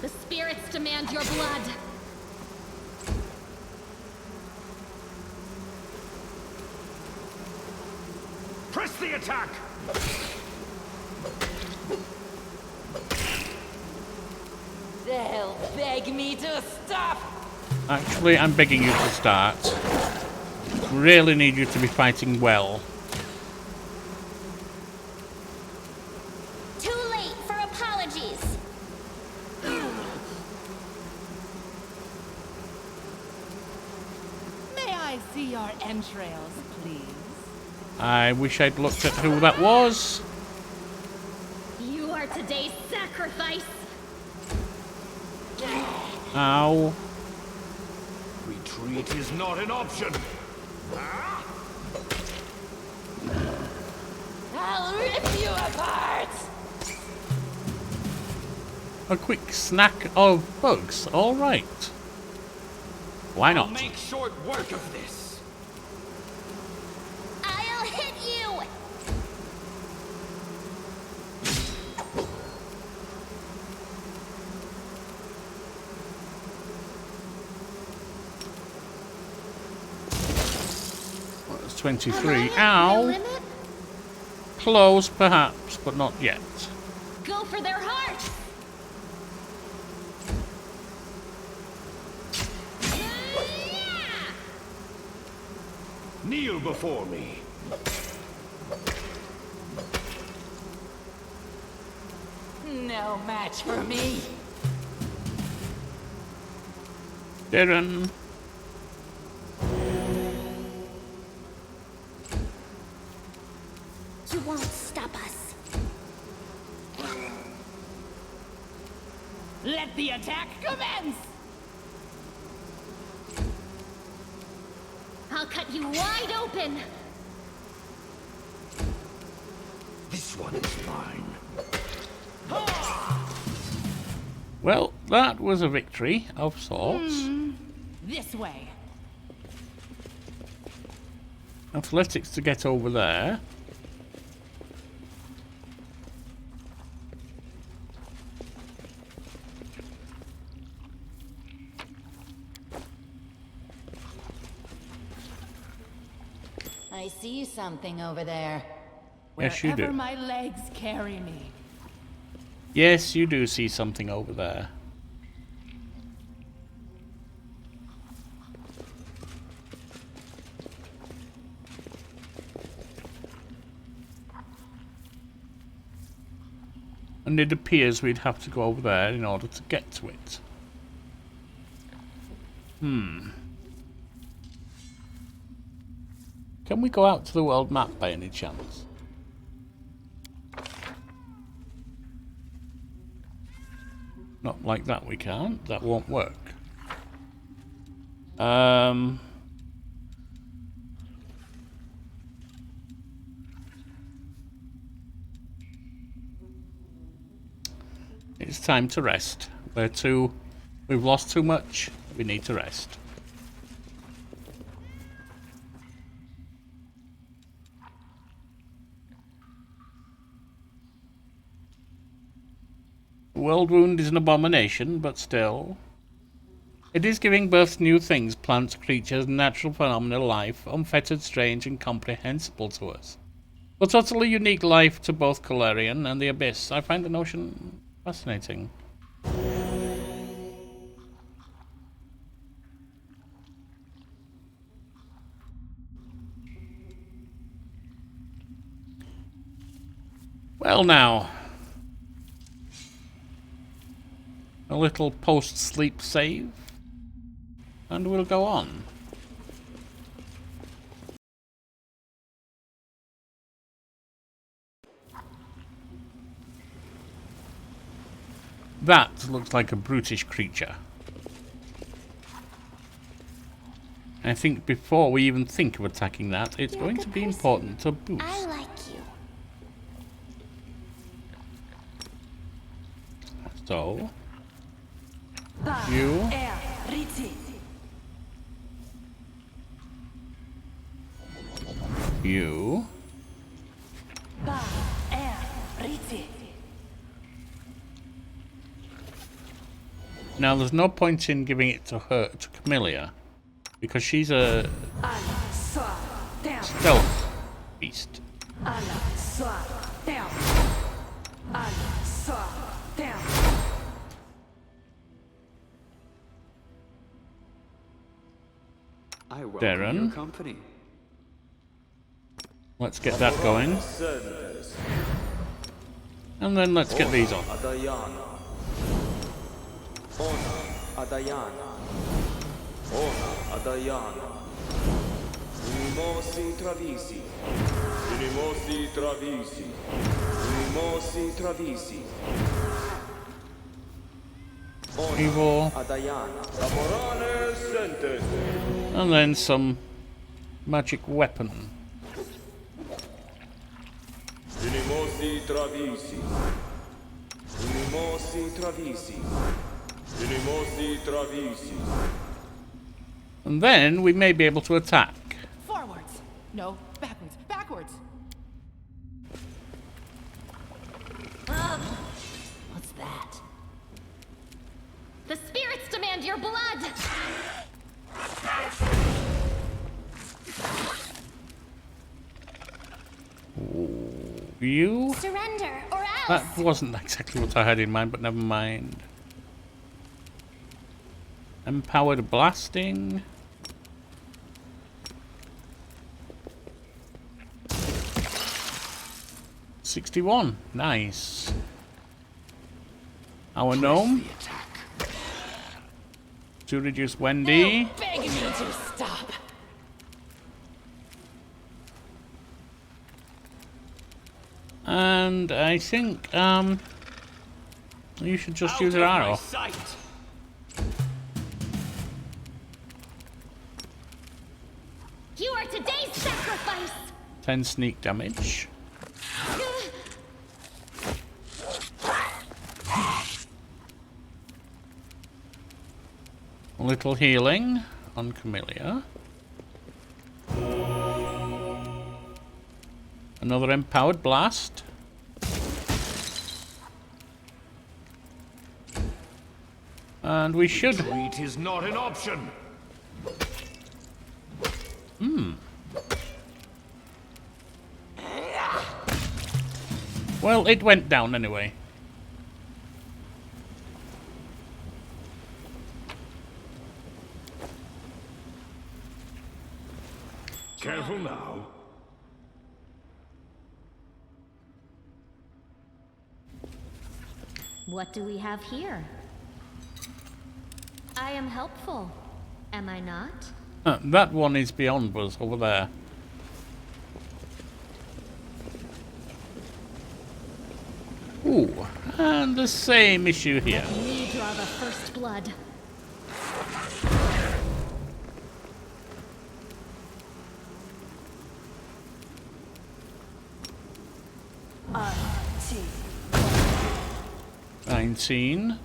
The spirits demand your blood. Press the attack. They'll beg me to stop. Actually, I'm begging you to start. Really need you to be fighting well. Too late for apologies. May I see your entrails, please? I wish I'd looked at who that was. You are today's sacrifice. Ow. Retreat is not an option. I'll rip you apart. A quick snack of bugs. All right. Why I'll not? make short work of this. I'll hit you. That's 23. Am I at my Ow. limit? Close, perhaps, but not yet. Go for their hearts. Kneel before me. No match for me. Darren. You won't stop us. Let the attack commence. I'll cut you wide open. This one is mine. Well, that was a victory of sorts. This way. Athletics to get over there. I see something over there. Yes, you Wherever do. my legs carry me. Yes, you do see something over there. And it appears we'd have to go over there in order to get to it. Can we go out to the world map by any chance? Not like that we can't. That won't work. It's time to rest. We've lost too much. We need to rest. World wound is an abomination, but still. It is giving birth to new things, plants, creatures, natural phenomena, life, unfettered, strange, incomprehensible to us. But utterly unique life to both Golarion and the Abyss. I find the notion fascinating. Well now. A little post-sleep save. And we'll go on. That looks like a brutish creature. I think before we even think of attacking that, it's going to be important to boost. I like you. So, you, you, now there's no point in giving it to her, to Camellia, because she's a stealth beast. I welcome Darren. your company. Let's get that going. And then let's get these on. Adayana. Ona Adayana. Ona Adayana. Unimosi Travisi. Unimosi Travisi. Unimosi Travisi. Evil. Adayana. Amorane Sentes. And then some magic weapon. Unimosi Travisi. Unimosi Travisi. Unimosi Travisi. And then we may be able to attack. Forwards. No, backwards. Backwards. What's that? The spirits demand your blood! You? Surrender, or else! That wasn't exactly what I had in mind, but never mind. Empowered blasting. $61. Nice. Our gnome. To reduce Wendy. No, beg me to stop. And I think you should just use an arrow. Sight. You are today's sacrifice! 10 sneak damage. A little healing on Camellia. Another empowered blast. And we should... Retreat is not an option. Well, it went down anyway. Careful now. What do we have here? I am helpful, am I not? That one is beyond us, over there. Ooh, and the same issue here. Me draw the first blood. 19.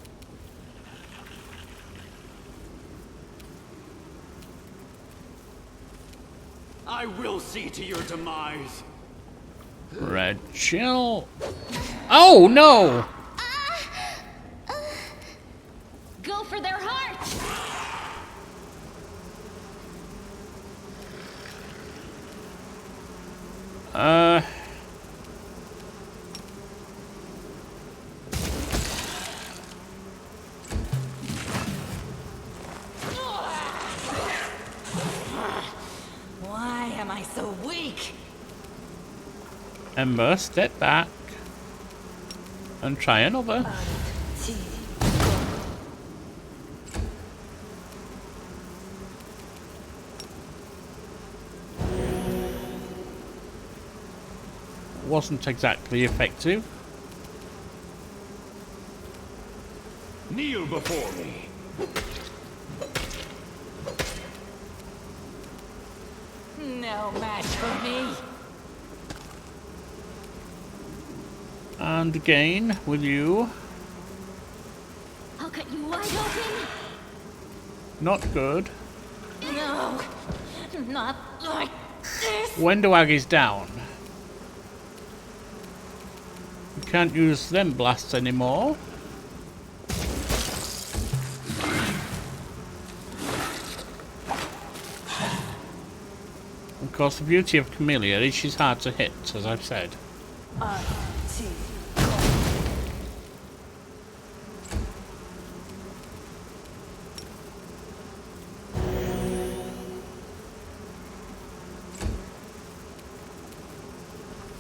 I will see to your demise. Red chill. Oh no! Go for their hearts! Why am I so weak? Ember, step back. And try another. Wasn't exactly effective. Kneel before me. No match for me. And again, with you. I'll cut you wide open! Not good. No, not like this. Wendowag is down. You can't use them blasts anymore. Of course, the beauty of Camellia is she's hard to hit, as I've said.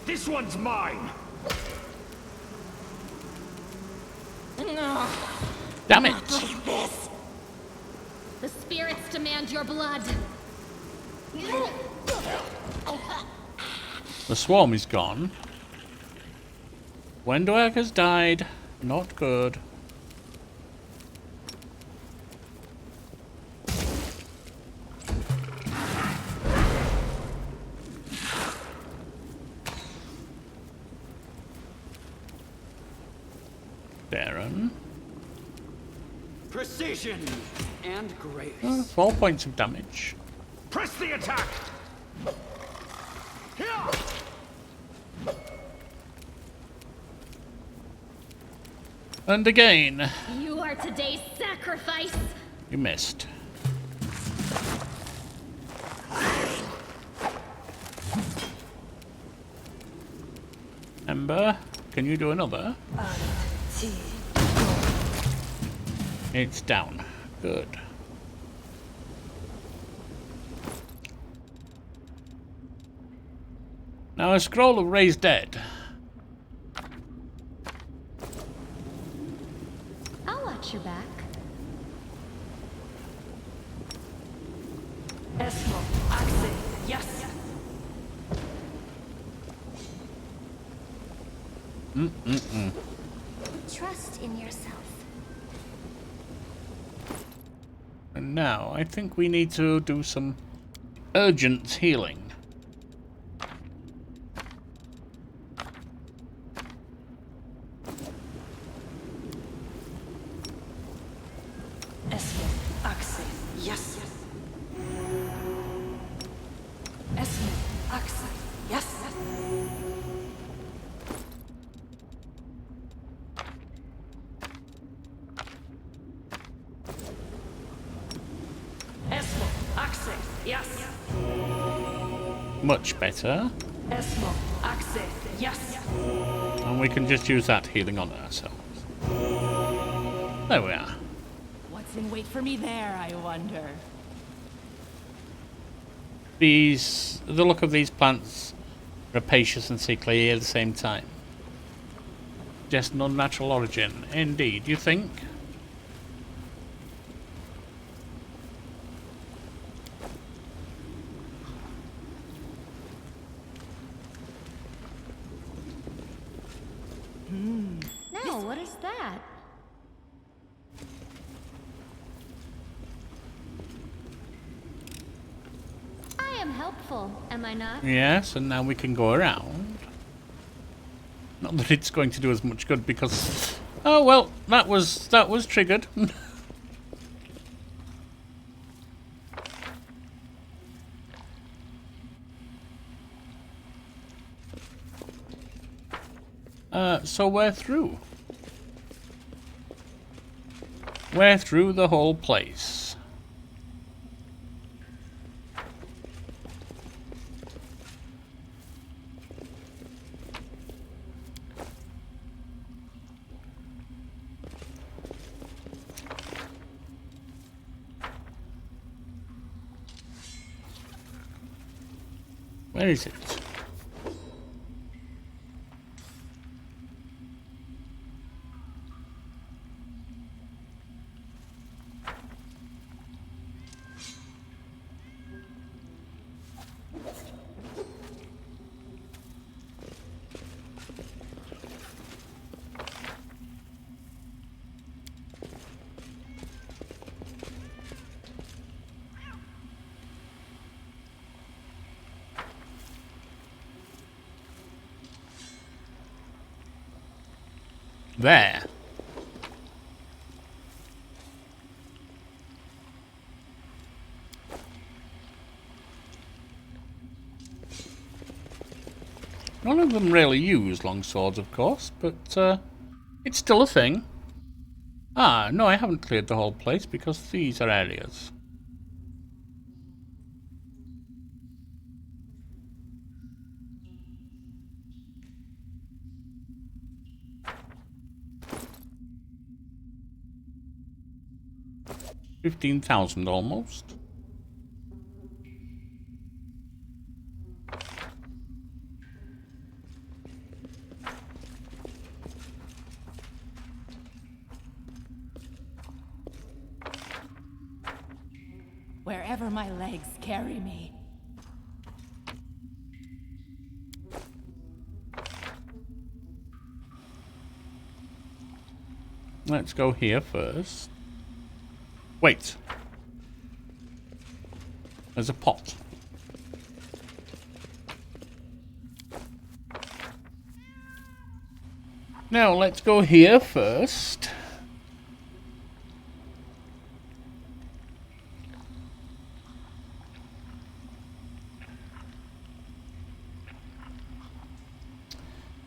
This one's mine. No, Damn it! like this. The spirits demand your blood. The swarm is gone. Wendowag has died. Not good. Darren. Precision and grace. 4 points of damage. Press the attack. Here. And again. You are today's sacrifice! You missed. Ember, can you do another? It's down. Good. Now a scroll of Raised Dead. I'll watch your back. Yes. Trust in yourself. And now I think we need to do some urgent healing. Yes. Yes. Yes. Much better. Yes. And we can just use that healing on ourselves. There we are. What's in wait for me there, I wonder? The look of these plants, rapacious and sickly at the same time. Just an unnatural origin, indeed. You think? No, what is that? I am helpful, am I not? Yes, and now we can go around. Not that it's going to do as much good because Oh well, that was triggered. So we're through. We're through the whole place. Where is it? There. None of them really use long swords, of course, but it's still a thing. Ah, no, I haven't cleared the whole place because these are areas. $15,000 almost. Wherever my legs carry me. Let's go here first. Wait. There's a pot. Now let's go here first.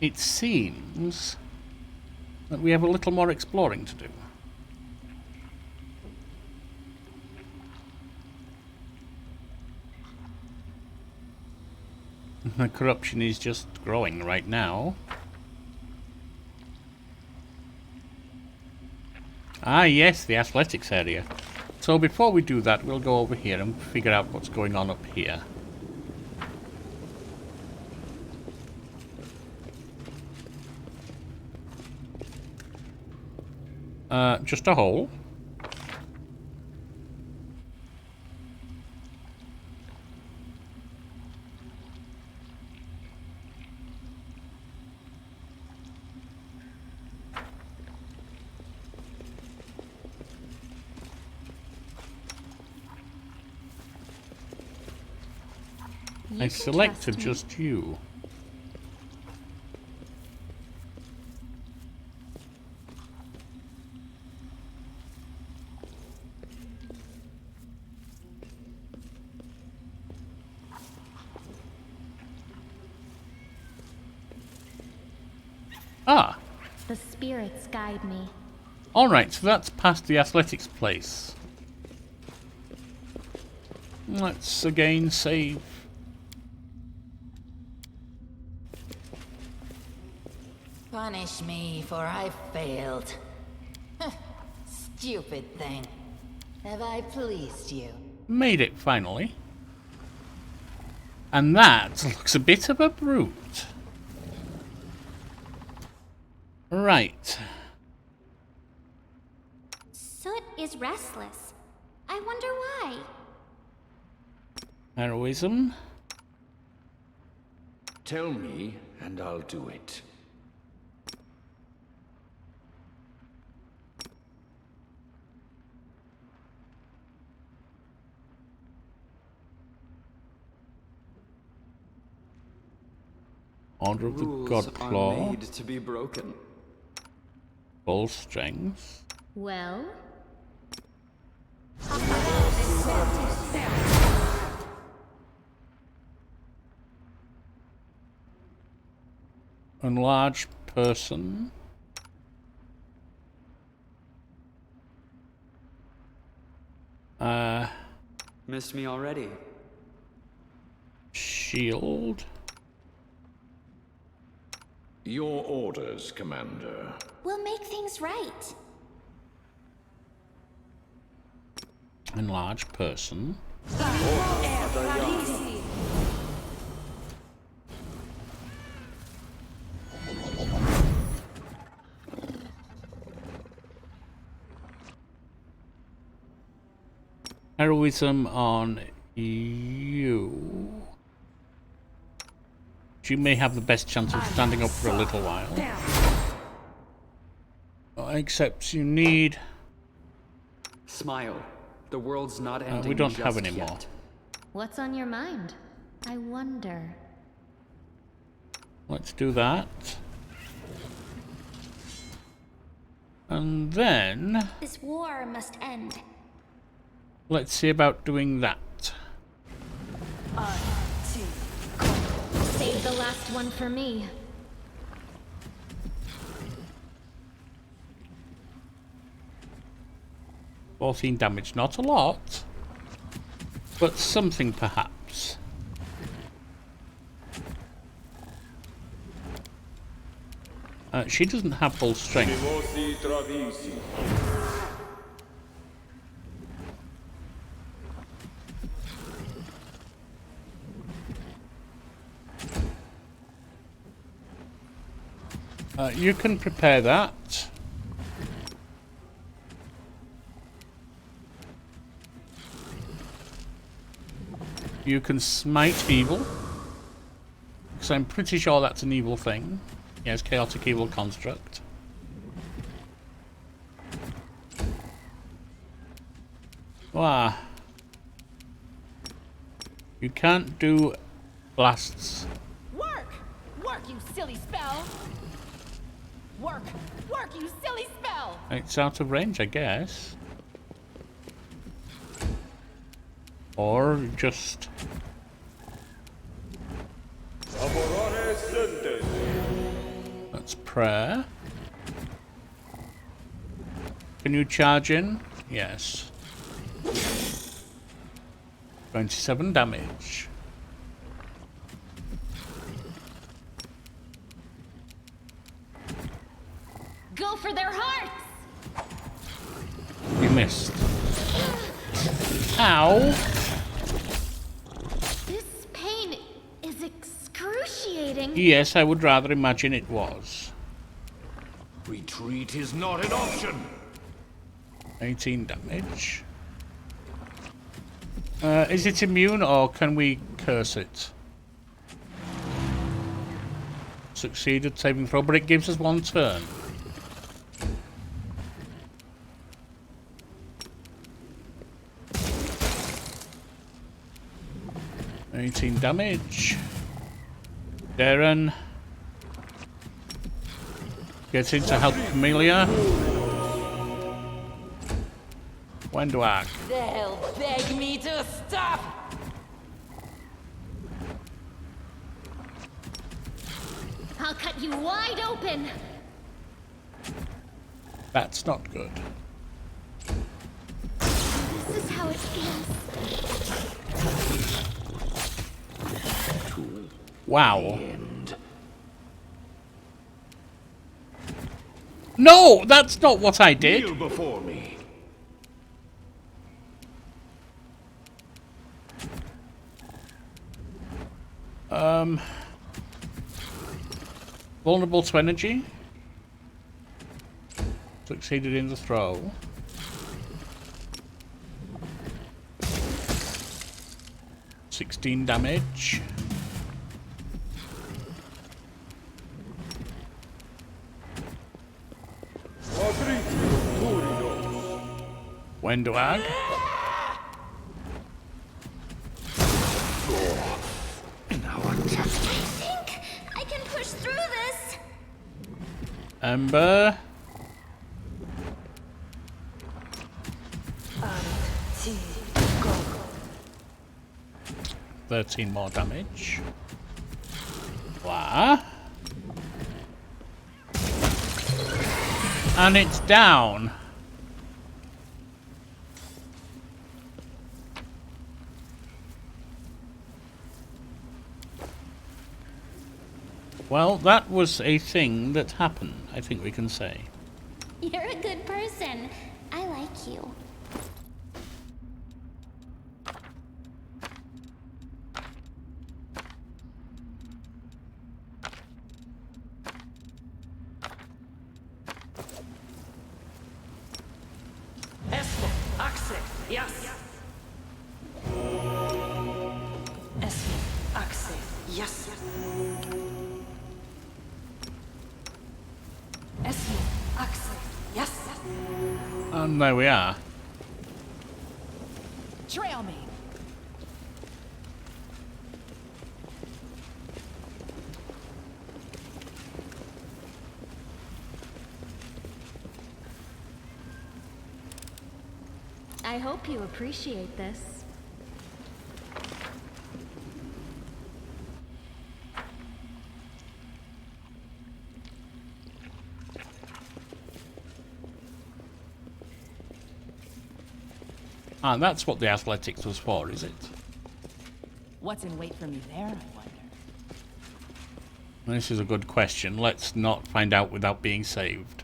It seems that we have a little more exploring to do. The corruption is just growing right now. Ah yes, the athletics area. So before we do that, we'll go over here and figure out what's going on up here. Just a hole. I selected just you. Ah. The spirits guide me. Alright, so that's past the athletics place. Let's again save. Punish me, for I failed. Stupid thing. Have I pleased you? Made it finally. And that looks a bit of a brute. Right. Soot is restless. I wonder why. Heroism. Tell me, and I'll do it. Order of the Rules God are Claw. made to be broken. Full strength. Well, Enlarged person. Missed me already. Shield. Your orders, Commander. we'll make things right. Enlarged person. Heroism on you. You may have the best chance of standing up for a little while. Except you need... Smile. The world's not ending. we don't have just any more. yet. What's on your mind? I wonder. Let's do that. And then... This war must end. let's see about doing that. Save the last one for me. $14 damage, not a lot, but something perhaps. She doesn't have full strength. Animosi travisi. You can prepare that. You can smite evil, because I'm pretty sure that's an evil thing. Yes, chaotic evil construct. Wow. You can't do blasts. Work! Work, you silly spell! Work! Work, you silly spell! It's out of range, I guess. Or just... Amorane sentes. that's prayer. Can you charge in? Yes. 27 damage. Go for their hearts! You missed. Ow! This pain is excruciating. Yes, I would rather imagine it was. Retreat is not an option. 18 damage. Is it immune or can we curse it? Succeeded saving throw, but it gives us one turn. $18 damage. Darren gets in to help Camellia. When do I? They'll beg me to stop! I'll cut you wide open. That's not good. This is how it feels. Wow. No, that's not what I did. Kneel before me. Vulnerable to energy. Succeeded in the throw. $16 damage. Wendoag. I can push through this. Ember. 13 more damage. Voila. And it's down. Well, that was a thing that happened, I think we can say. You're a good person. I like you. Esmo, Axe, yes. Esmo, Axe, yes. Esmo, Axe, yes. And there we are. Trail me. I hope you appreciate this. Ah, that's what the athletics was for, is it? What's in wait for me there, I wonder? This is a good question. Let's not find out without being saved.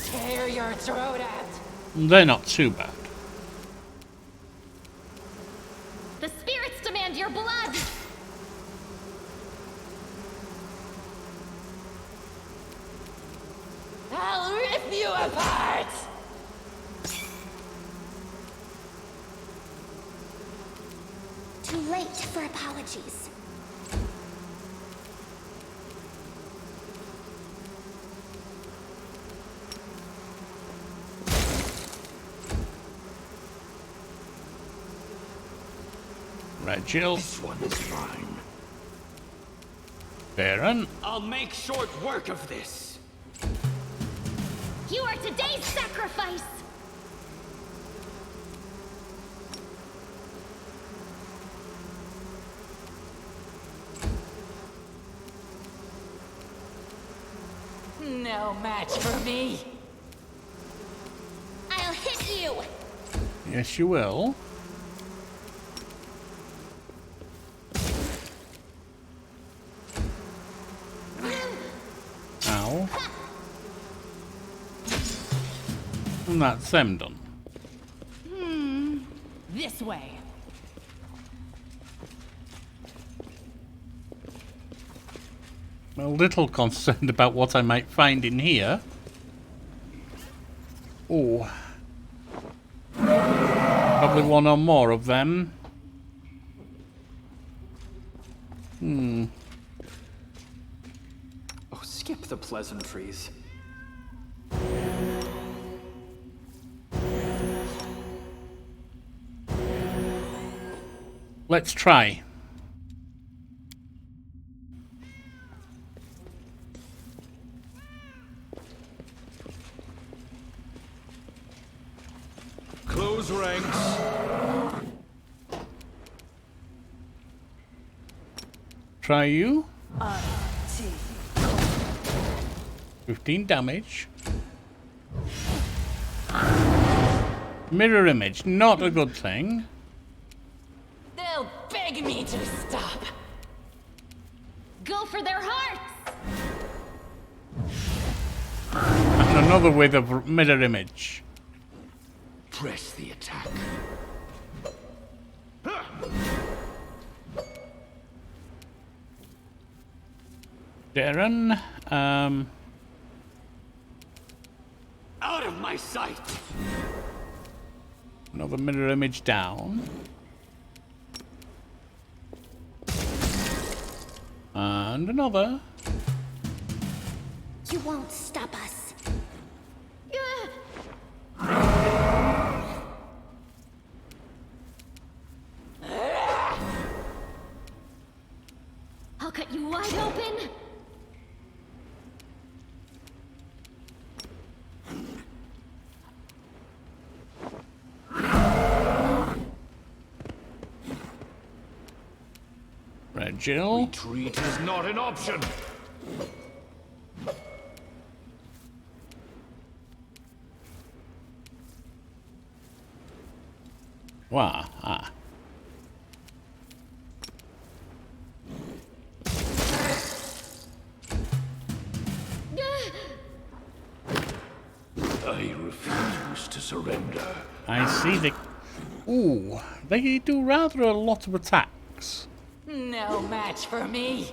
Tear your throat out. They're not too bad. The spirits demand your blood! I'll rip you apart! Too late for apologies. Right, Jill. This one is mine. Baron. I'll make short work of this. You are today's sacrifice! No match for me. I'll hit you! Yes, you will. Ow. And that's them done. This way. I'm a little concerned about what I might find in here. Oh. Probably one or more of them. Oh, skip the pleasantries. Let's try. Close ranks. Try you. 15 damage. Mirror image, not a good thing. They'll beg me to stop. Go for their hearts! And another with a mirror image. Press the attack. Darren, Out of my sight. another mirror image down. And another. You won't stop us. I'll cut you wide open. Jill. Retreat is not an option. Wow. Ah. I refuse to surrender. I see they... Ooh, they do rather a lot of attacks. No match for me.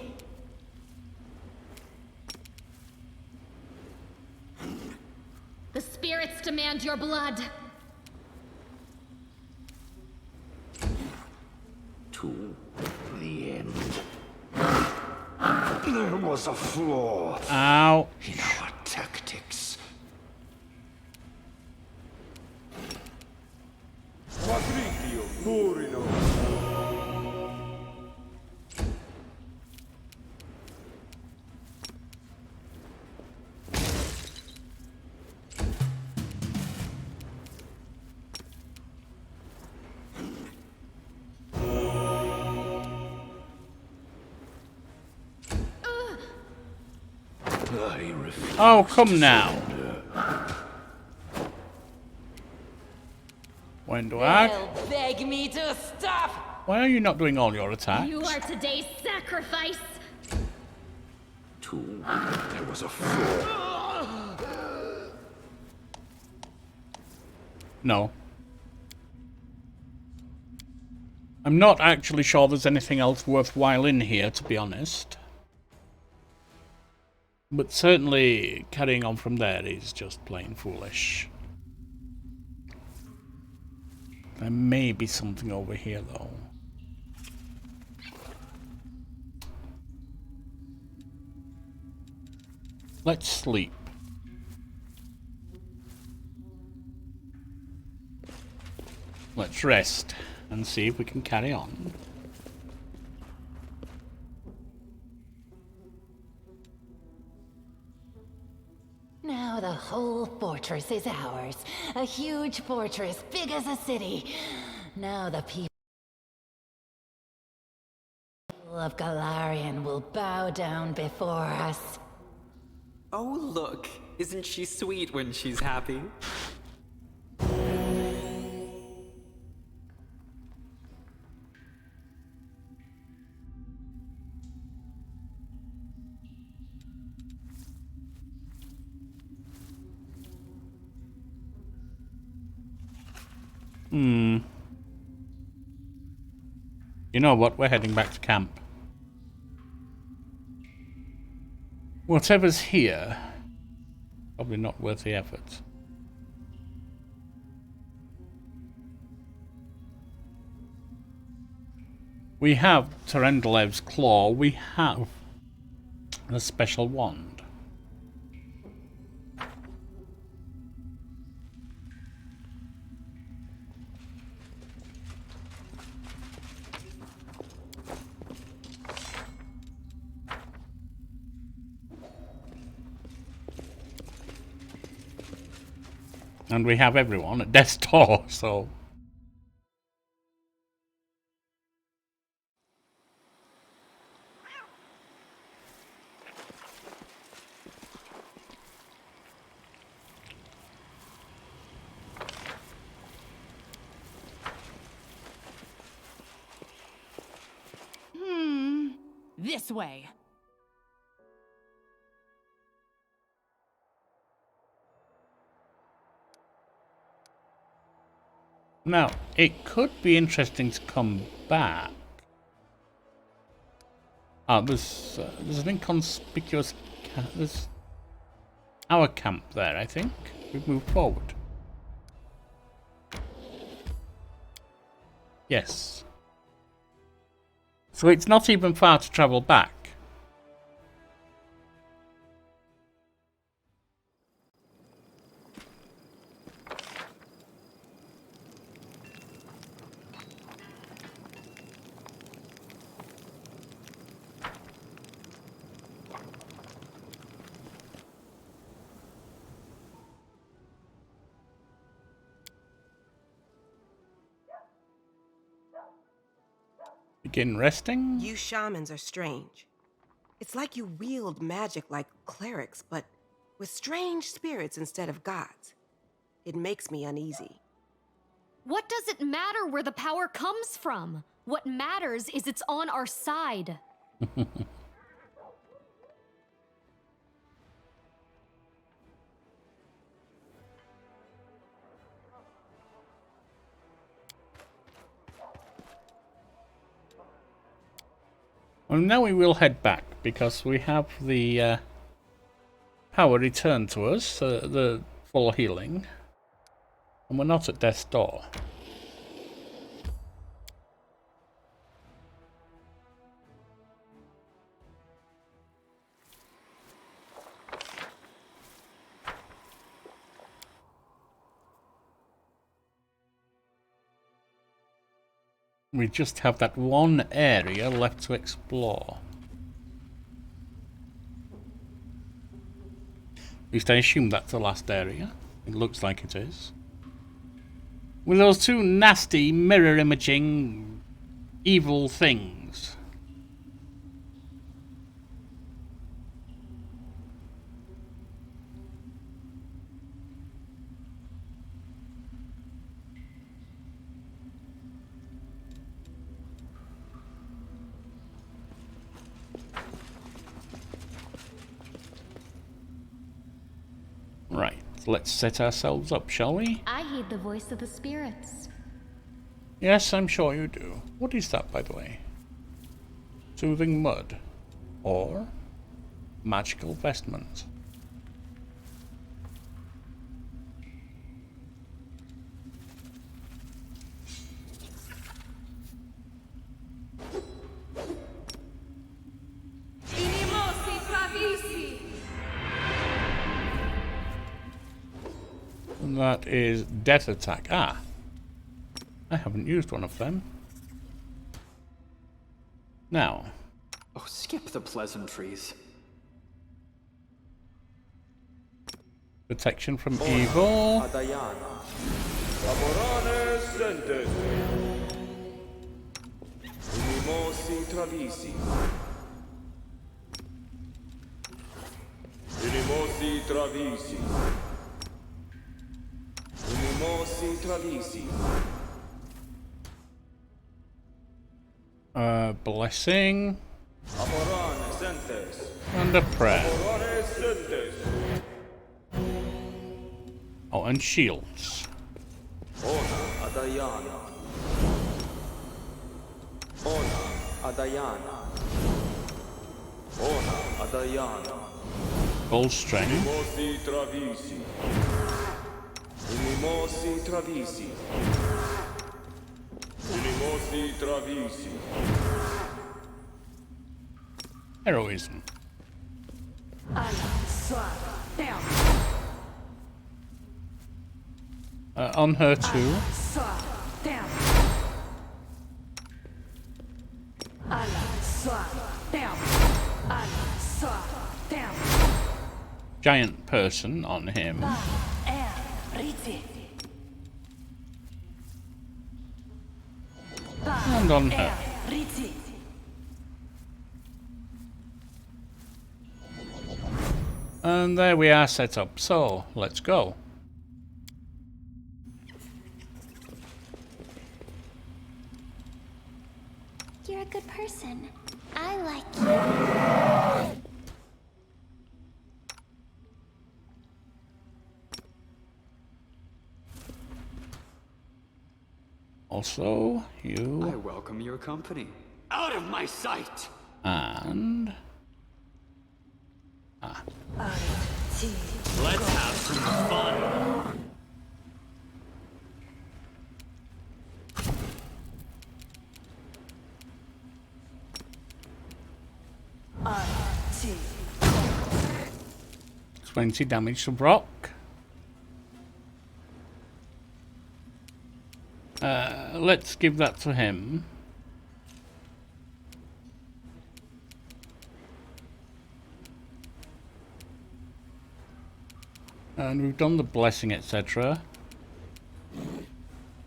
The spirits demand your blood. To the end. There was a flaw Ow. in our tactics. Patricio Purino. I refuse. Oh, come now. When do I... They'll beg me to stop. Why are you not doing all your attacks? You are today's sacrifice. There was a flaw. No. I'm not actually sure there's anything else worthwhile in here, to be honest. But certainly carrying on from there is just plain foolish. There may be something over here, though. Let's sleep. Let's rest and see if we can carry on. Now the whole fortress is ours. A huge fortress, big as a city. Now the people of Galarian will bow down before us. Oh, look. Isn't she sweet when she's happy? You know what? We're heading back to camp. Whatever's here, probably not worth the effort. We have Tarendalev's claw. We have a special wand. And we have everyone at death's door, so... This way. Now, it could be interesting to come back. Ah, there's an inconspicuous... There's our camp there, I think. We've moved forward. Yes. So it's not even far to travel back. Begin resting. You shamans are strange. It's like you wield magic like clerics, but with strange spirits instead of gods. It makes me uneasy. What does it matter where the power comes from? What matters is it's on our side. Well, now we will head back because we have the power returned to us, the full healing, and we're not at death's door. We just have that one area left to explore. At least I assume that's the last area. It looks like it is. With those two nasty mirror imaging evil things. Right, let's set ourselves up, shall we? I heed the voice of the spirits. Yes, I'm sure you do. What is that, by the way? Soothing mud. Or magical vestments. And that is death attack. Ah, I haven't used one of them. Now, Oh, skip the pleasantries. protection from evil. Adayana. Laborane sentes. Unimosi travisi. Unimosi travisi. Unimosi travisi. Blessing Laborane sentes. and a prayer. Laborane sentes. Oh, and shields. Ona Adayana. Ona Adayana. Ona Adayana. Full strength. Unimosi travisi. Unimosi travisi. Unimosi travisi. Heroism. On her too. Giant person on him. And on her. And there we are set up. So, let's go. You're a good person. I like you. Also, I you welcome your company. Out of my sight! and... Let's have some fun! Uh, 20 damage to Brock. Let's give that to him. And we've done the blessing, etc.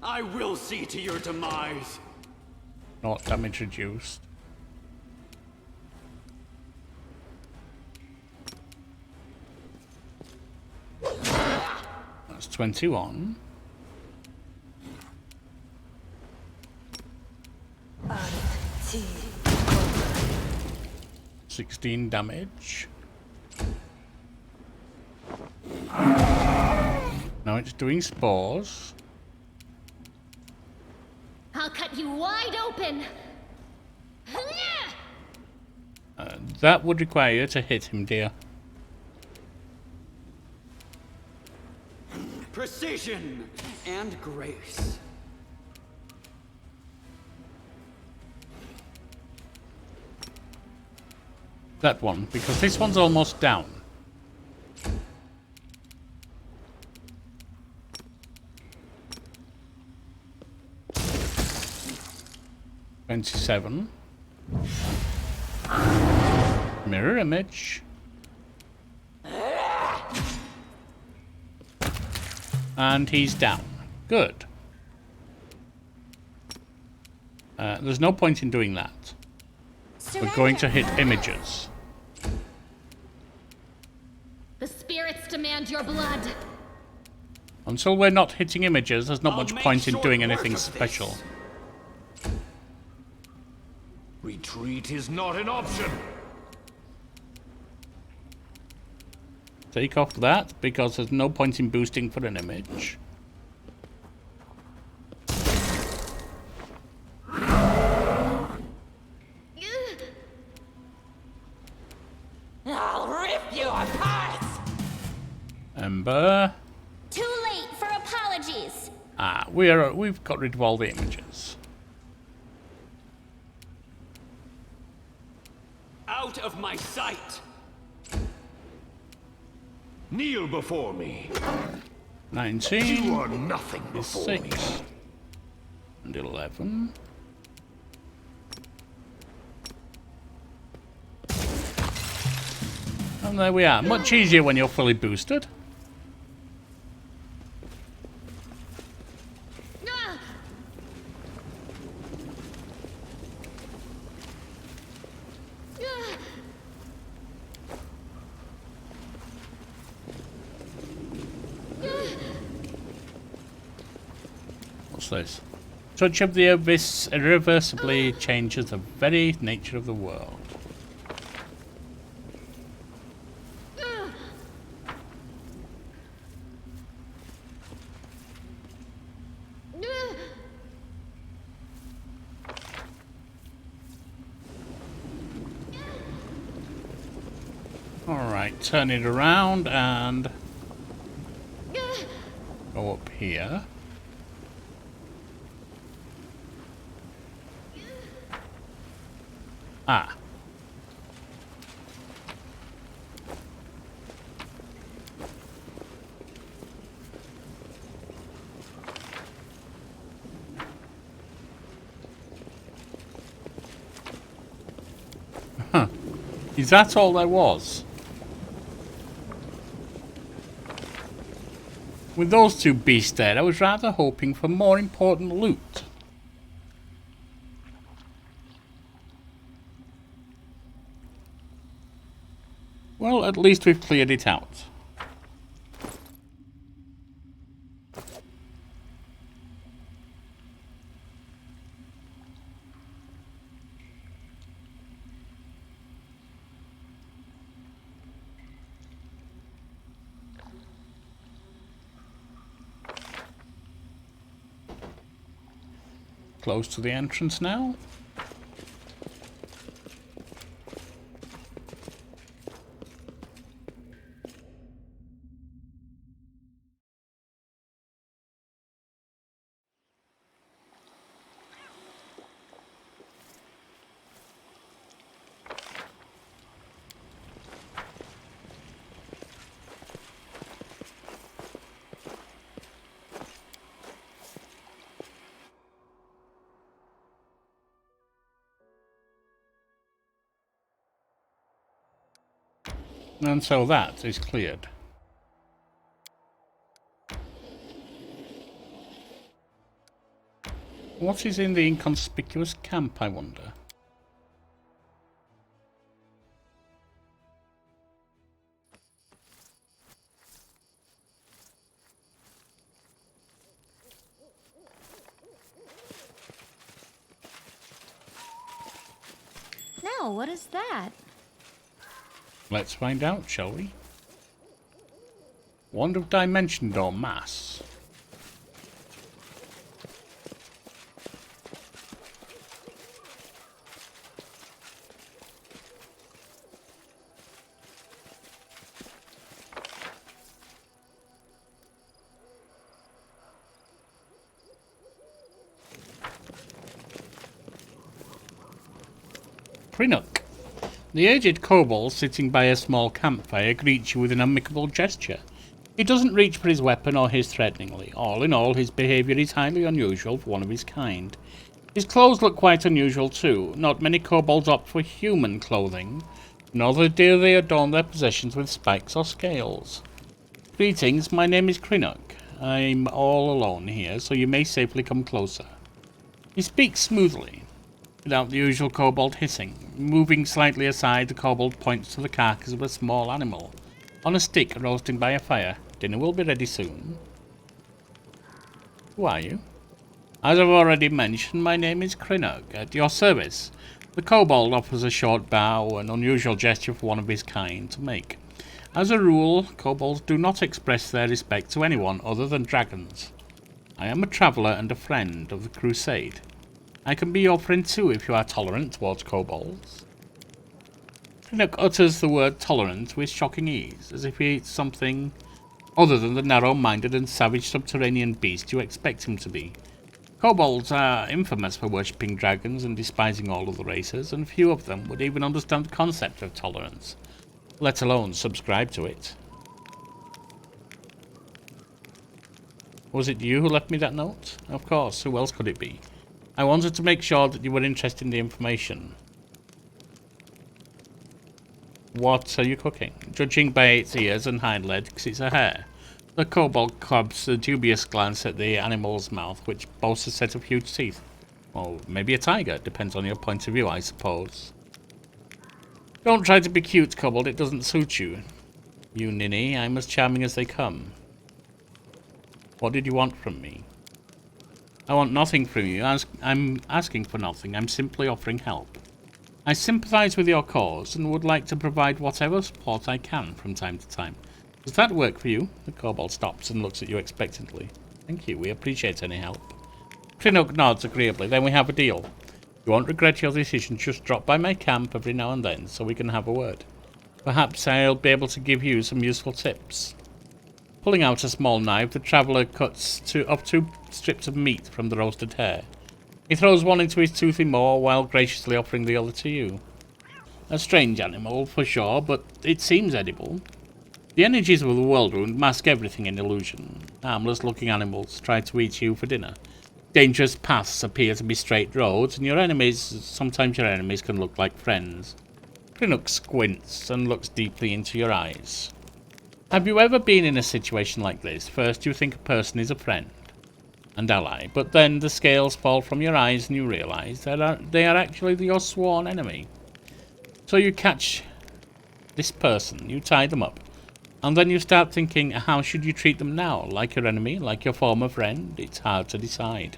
I will see to your demise! Not damage reduced. That's 21. T. 16 damage. Now it's doing spores. I'll cut you wide open. That would require you to hit him, dear. Precision and grace. That one, because this one's almost down. $27. Mirror image. And he's down. Good. There's no point in doing that. We're going to hit images. The spirits demand your blood. Until we're not hitting images, there's not I'll much make point in short doing work anything of this. special. Retreat is not an option. Take off that, because there's no point in boosting for an image. I'll rip you apart! Ember. Too late for apologies. Ah, we've got rid of all the images. Out of my sight. Kneel before me. 19. You are nothing before me. 6. And 11. And there we are. Much easier when you're fully boosted. What's this? Touch of the Abyss irreversibly changes the very nature of the world. Alright, turn it around and go up here. Ah. Huh. Is that all there was? With those two beasts there, I was rather hoping for more important loot. Well, at least we've cleared it out. Close to the entrance now. And so that is cleared. What is in the inconspicuous camp, I wonder? Now, what is that? Let's find out, shall we? Wand of Dimension Door Mass. Krinook. The aged kobold sitting by a small campfire greets you with an amicable gesture. He doesn't reach for his weapon or hiss threateningly. All in all, his behaviour is highly unusual for one of his kind. His clothes look quite unusual too. Not many kobolds opt for human clothing, nor do they adorn their possessions with spikes or scales. Greetings, my name is Krinook. I'm all alone here, so you may safely come closer. He speaks smoothly, without the usual kobold hissing. Moving slightly aside, the kobold points to the carcass of a small animal on a stick roasting by a fire. Dinner will be ready soon. Who are you? As I've already mentioned, my name is Krinook. At your service. The kobold offers a short bow, an unusual gesture for one of his kind to make. As a rule, kobolds do not express their respect to anyone other than dragons. I am a traveller and a friend of the crusade. I can be your friend too if you are tolerant towards kobolds. Krinook utters the word tolerant with shocking ease, as if he eats something other than the narrow-minded and savage subterranean beast you expect him to be. Kobolds are infamous for worshipping dragons and despising all other races, and few of them would even understand the concept of tolerance, let alone subscribe to it. Was it you who left me that note? Of course, who else could it be? I wanted to make sure that you were interested in the information. What are you cooking? Judging by its ears and hind legs, it's a hare. The kobold cobs a dubious glance at the animal's mouth, which boasts a set of huge teeth. Or maybe a tiger, depends on your point of view, I suppose. Don't try to be cute, kobold, it doesn't suit you. You ninny, I'm as charming as they come. What did you want from me? I want nothing from you. I'm asking for nothing. I'm simply offering help. I sympathise with your cause and would like to provide whatever support I can from time to time. Does that work for you? The kobold stops and looks at you expectantly. Thank you. We appreciate any help. Krinook nods agreeably. Then we have a deal. You won't regret your decision. Just drop by my camp every now and then so we can have a word. Perhaps I'll be able to give you some useful tips. Pulling out a small knife, the traveller cuts up two strips of meat from the roasted hare. He throws one into his toothy maw while graciously offering the other to you. A strange animal, for sure, but it seems edible. The energies of the Whirlwind mask everything in illusion. Harmless-looking animals try to eat you for dinner. Dangerous paths appear to be straight roads, and sometimes your enemies can look like friends. Krinook squints and looks deeply into your eyes. Have you ever been in a situation like this? First you think a person is a friend and ally, but then the scales fall from your eyes and you realise that they are actually your sworn enemy. So you catch this person, you tie them up, and then you start thinking, how should you treat them now? Like your enemy? Like your former friend? It's hard to decide.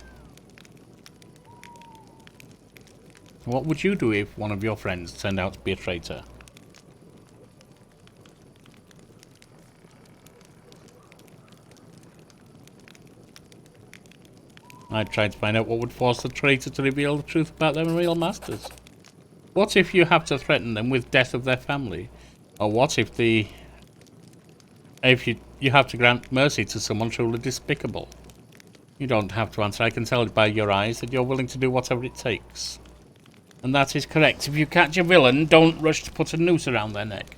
What would you do if one of your friends turned out to be a traitor? I'd try to find out what would force the traitor to reveal the truth about their real masters. What if you have to threaten them with death of their family? Or what if you have to grant mercy to someone truly despicable? You don't have to answer. I can tell by your eyes that you're willing to do whatever it takes. And that is correct. If you catch a villain, don't rush to put a noose around their neck.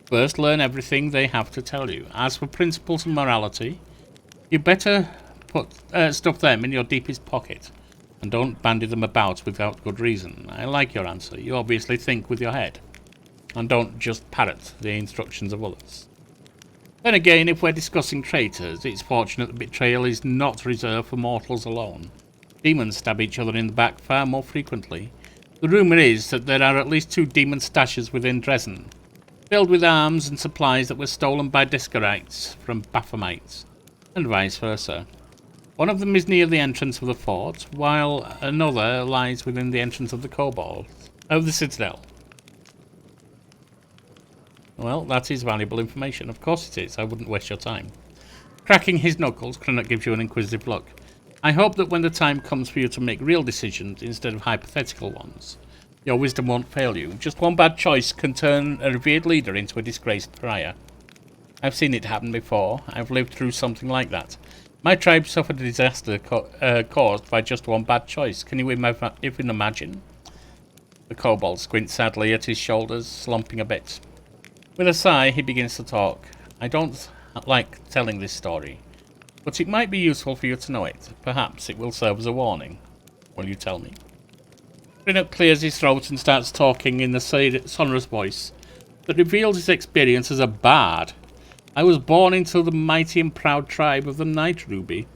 First, learn everything they have to tell you. As for principles and morality, you better stuff them in your deepest pocket. And don't bandy them about without good reason. I like your answer. You obviously think with your head. And don't just parrot the instructions of others. Then again, if we're discussing traitors, it's fortunate that betrayal is not reserved for mortals alone. Demons stab each other in the back far more frequently. The rumour is that there are at least 2 demon stashes within Dresden, filled with arms and supplies that were stolen by Discarites from Baphomeites, and vice versa. One of them is near the entrance of the fort, while another lies within the entrance of the citadel. Well, that is valuable information. Of course it is. I wouldn't waste your time. Cracking his knuckles, Crannock gives you an inquisitive look. I hope that when the time comes for you to make real decisions instead of hypothetical ones, your wisdom won't fail you. Just one bad choice can turn a revered leader into a disgraced pariah. I've seen it happen before. I've lived through something like that. My tribe suffered a disaster caused by just one bad choice. Can you even imagine? The kobold squints sadly at his shoulders, slumping a bit. With a sigh, he begins to talk. I don't like telling this story, but it might be useful for you to know it. Perhaps it will serve as a warning. Will you tell me? Crannock clears his throat and starts talking in the sonorous voice that reveals his experience as a bard. I was born into the mighty and proud tribe of the Night Ruby.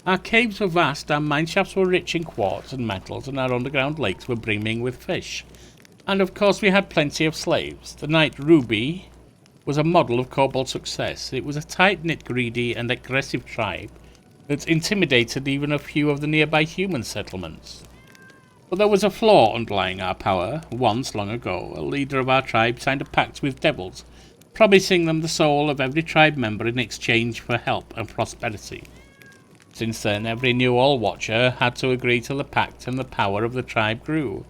Our caves were vast, our mineshafts were rich in quartz and metals, and our underground lakes were brimming with fish. And of course we had plenty of slaves. The Night Ruby was a model of kobold success. It was a tight-knit, greedy, and aggressive tribe that intimidated even a few of the nearby human settlements. But there was a flaw underlying our power. Once, long ago, a leader of our tribe signed a pact with devils, promising them the soul of every tribe member in exchange for help and prosperity. Since then, every new All-Watcher had to agree to the pact, and the power of the tribe grew,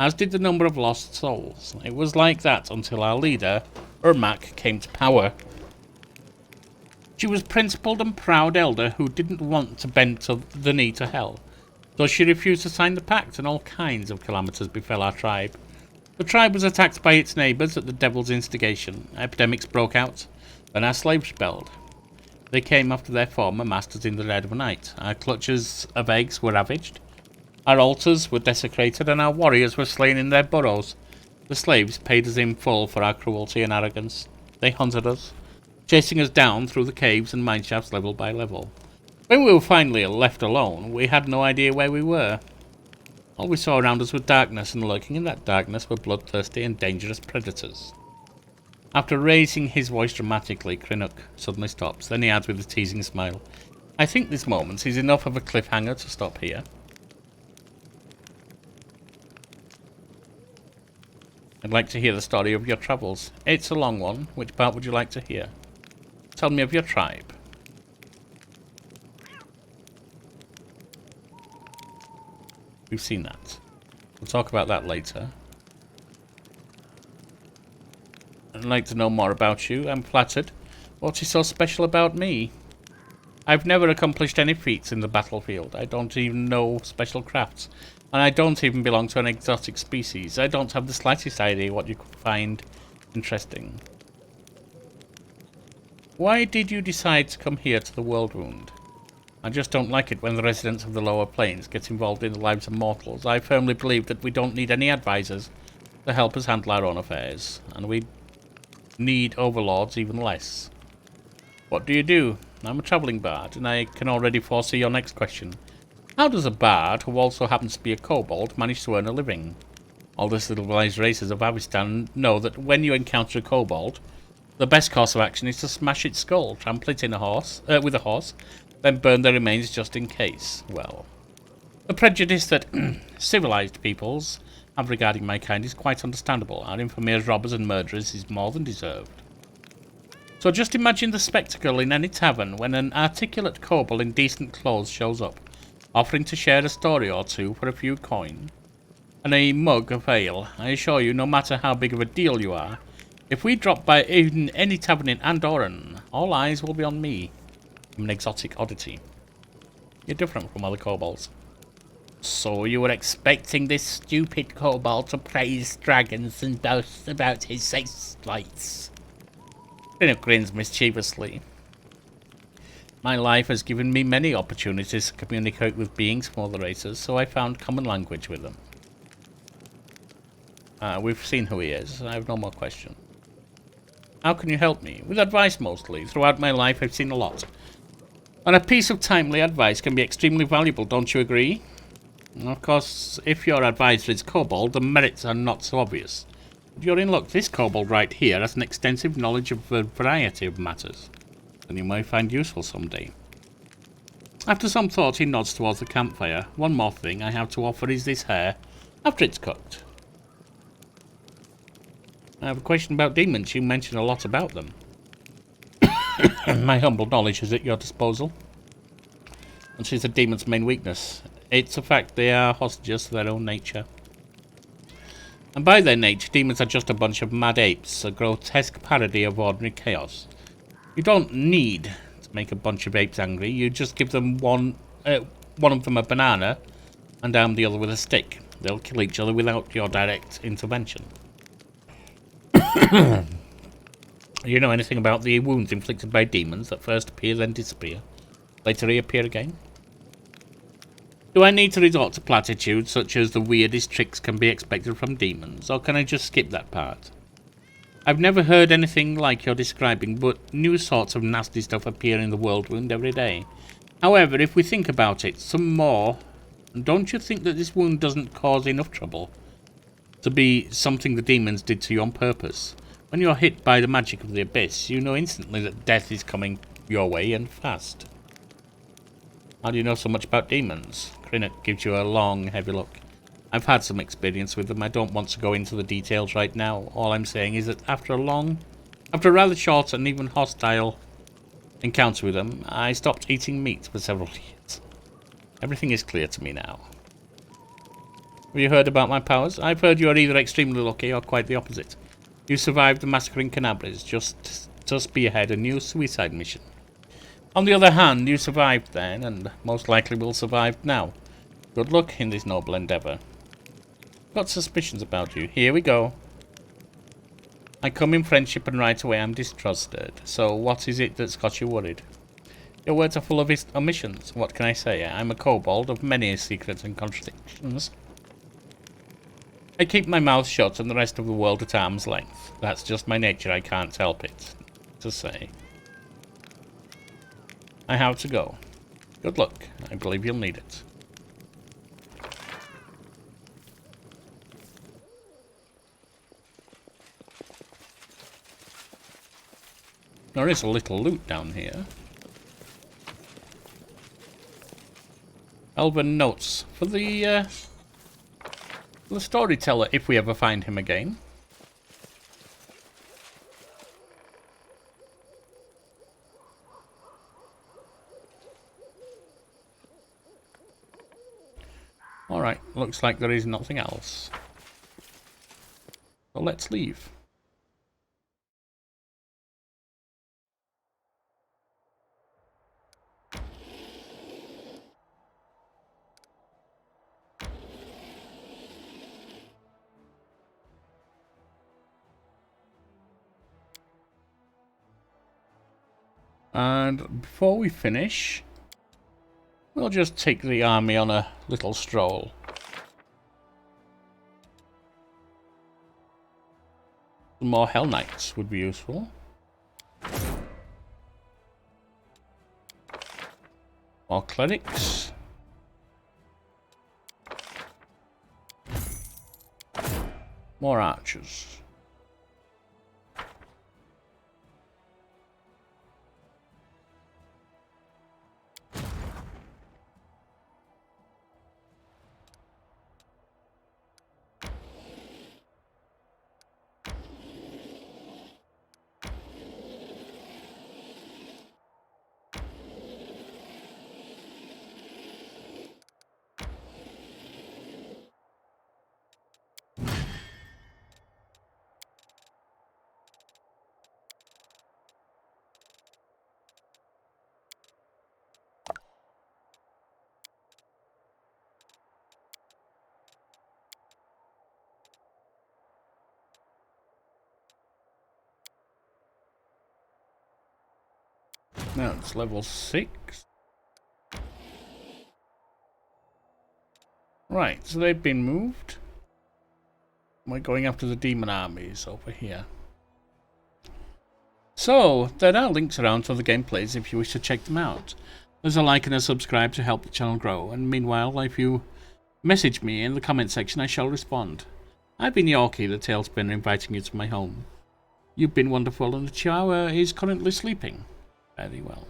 as did the number of lost souls. It was like that until our leader, Ermac, came to power. She was a principled and proud elder who didn't want to bend to the knee to hell, so she refused to sign the pact, and all kinds of calamities befell our tribe. The tribe was attacked by its neighbours at the devil's instigation. Epidemics broke out. Then our slaves rebelled. They came after their former masters in the dead of night. Our clutches of eggs were ravaged. Our altars were desecrated, and our warriors were slain in their burrows. The slaves paid us in full for our cruelty and arrogance. They hunted us, chasing us down through the caves and mineshafts level by level. When we were finally left alone, we had no idea where we were. All we saw around us was darkness, and lurking in that darkness were bloodthirsty and dangerous predators. After raising his voice dramatically, Crannock suddenly stops. Then he adds with a teasing smile, I think this moment is enough of a cliffhanger to stop here. I'd like to hear the story of your travels. It's a long one. Which part would you like to hear? Tell me of your tribe. We've seen that. We'll talk about that later. I'd like to know more about you. I'm flattered. What is so special about me? I've never accomplished any feats in the battlefield. I don't even know special crafts. And I don't even belong to an exotic species. I don't have the slightest idea what you could find interesting. Why did you decide to come here to the World Wound? I just don't like it when the residents of the lower planes get involved in the lives of mortals. I firmly believe that we don't need any advisors to help us handle our own affairs, and we need overlords even less. What do? I'm a travelling bard, and I can already foresee your next question. How does a bard, who also happens to be a kobold, manage to earn a living? All the civilized races of Avistan know that when you encounter a kobold, the best course of action is to smash its skull, trample it in with a horse, then burn their remains just in case. Well, the prejudice that civilized peoples have regarding my kind is quite understandable. Our infamy as robbers and murderers is more than deserved. So just imagine the spectacle in any tavern when an articulate kobold in decent clothes shows up, offering to share a story or two for a few coin and a mug of ale. I assure you, no matter how big of a deal you are, if we drop by even any tavern in Andoran, all eyes will be on me. I'm an exotic oddity. You're different from other kobolds. So you were expecting this stupid kobold to praise dragons and boast about his exploits? Crannock grins mischievously. My life has given me many opportunities to communicate with beings from other races, so I found common language with them. We've seen who he is. I have no more questions. How can you help me? With advice, mostly. Throughout my life, I've seen a lot. And a piece of timely advice can be extremely valuable, don't you agree? Of course, if your advisor is kobold, the merits are not so obvious. But you're in luck. This kobold right here has an extensive knowledge of a variety of matters, and you might find useful someday. After some thought, he nods towards the campfire. One more thing I have to offer is this hair, after it's cut. I have a question about demons. You mentioned a lot about them. My humble knowledge is at your disposal. Which is a demon's main weakness. It's a fact they are hostages to their own nature. And by their nature, demons are just a bunch of mad apes, a grotesque parody of ordinary chaos. You don't need to make a bunch of apes angry. You just give them one of them a banana and arm the other with a stick. They'll kill each other without your direct intervention. You know anything about the wounds inflicted by demons that first appear then disappear, later reappear again? Do I need to resort to platitudes such as the weirdest tricks can be expected from demons, or can I just skip that part? I've never heard anything like you're describing, but new sorts of nasty stuff appear in the world wound every day. However, if we think about it some more, don't you think that this wound doesn't cause enough trouble to be something the demons did to you on purpose? When you're hit by the magic of the abyss, you know instantly that death is coming your way, and fast. How do you know so much about demons? Krennic gives you a long, heavy look. I've had some experience with them. I don't want to go into the details right now. All I'm saying is that after a rather short and even hostile encounter with them, I stopped eating meat for several years. Everything is clear to me now. Have you heard about my powers? I've heard you are either extremely lucky or quite the opposite. You survived the massacre in Canabris just to spearhead a new suicide mission. On the other hand, you survived then, and most likely will survive now. Good luck in this noble endeavour. Got suspicions about you. Here we go. I come in friendship and right away I'm distrusted. So what is it that's got you worried? Your words are full of omissions. What can I say? I'm a kobold of many secrets and contradictions. I keep my mouth shut and the rest of the world at arm's length. That's just my nature, I can't help it. To say. I have to go. Good luck. I believe you'll need it. There is a little loot down here. Elven notes for the storyteller if we ever find him again. Alright, looks like there is nothing else. So let's leave. And before we finish, we'll just take the army on a little stroll. Some more Hell Knights would be useful. More clerics. More archers. Now it's level 6. Right, so they've been moved. We're going after the demon armies over here. So, there are links around to the gameplays if you wish to check them out. There's a like and a subscribe to help the channel grow, and meanwhile, if you Message me in the comment section, I shall respond. I've been Yorkie, the tail spinner, inviting you to my home. You've been wonderful, and the Chihuahua is currently sleeping. Very well.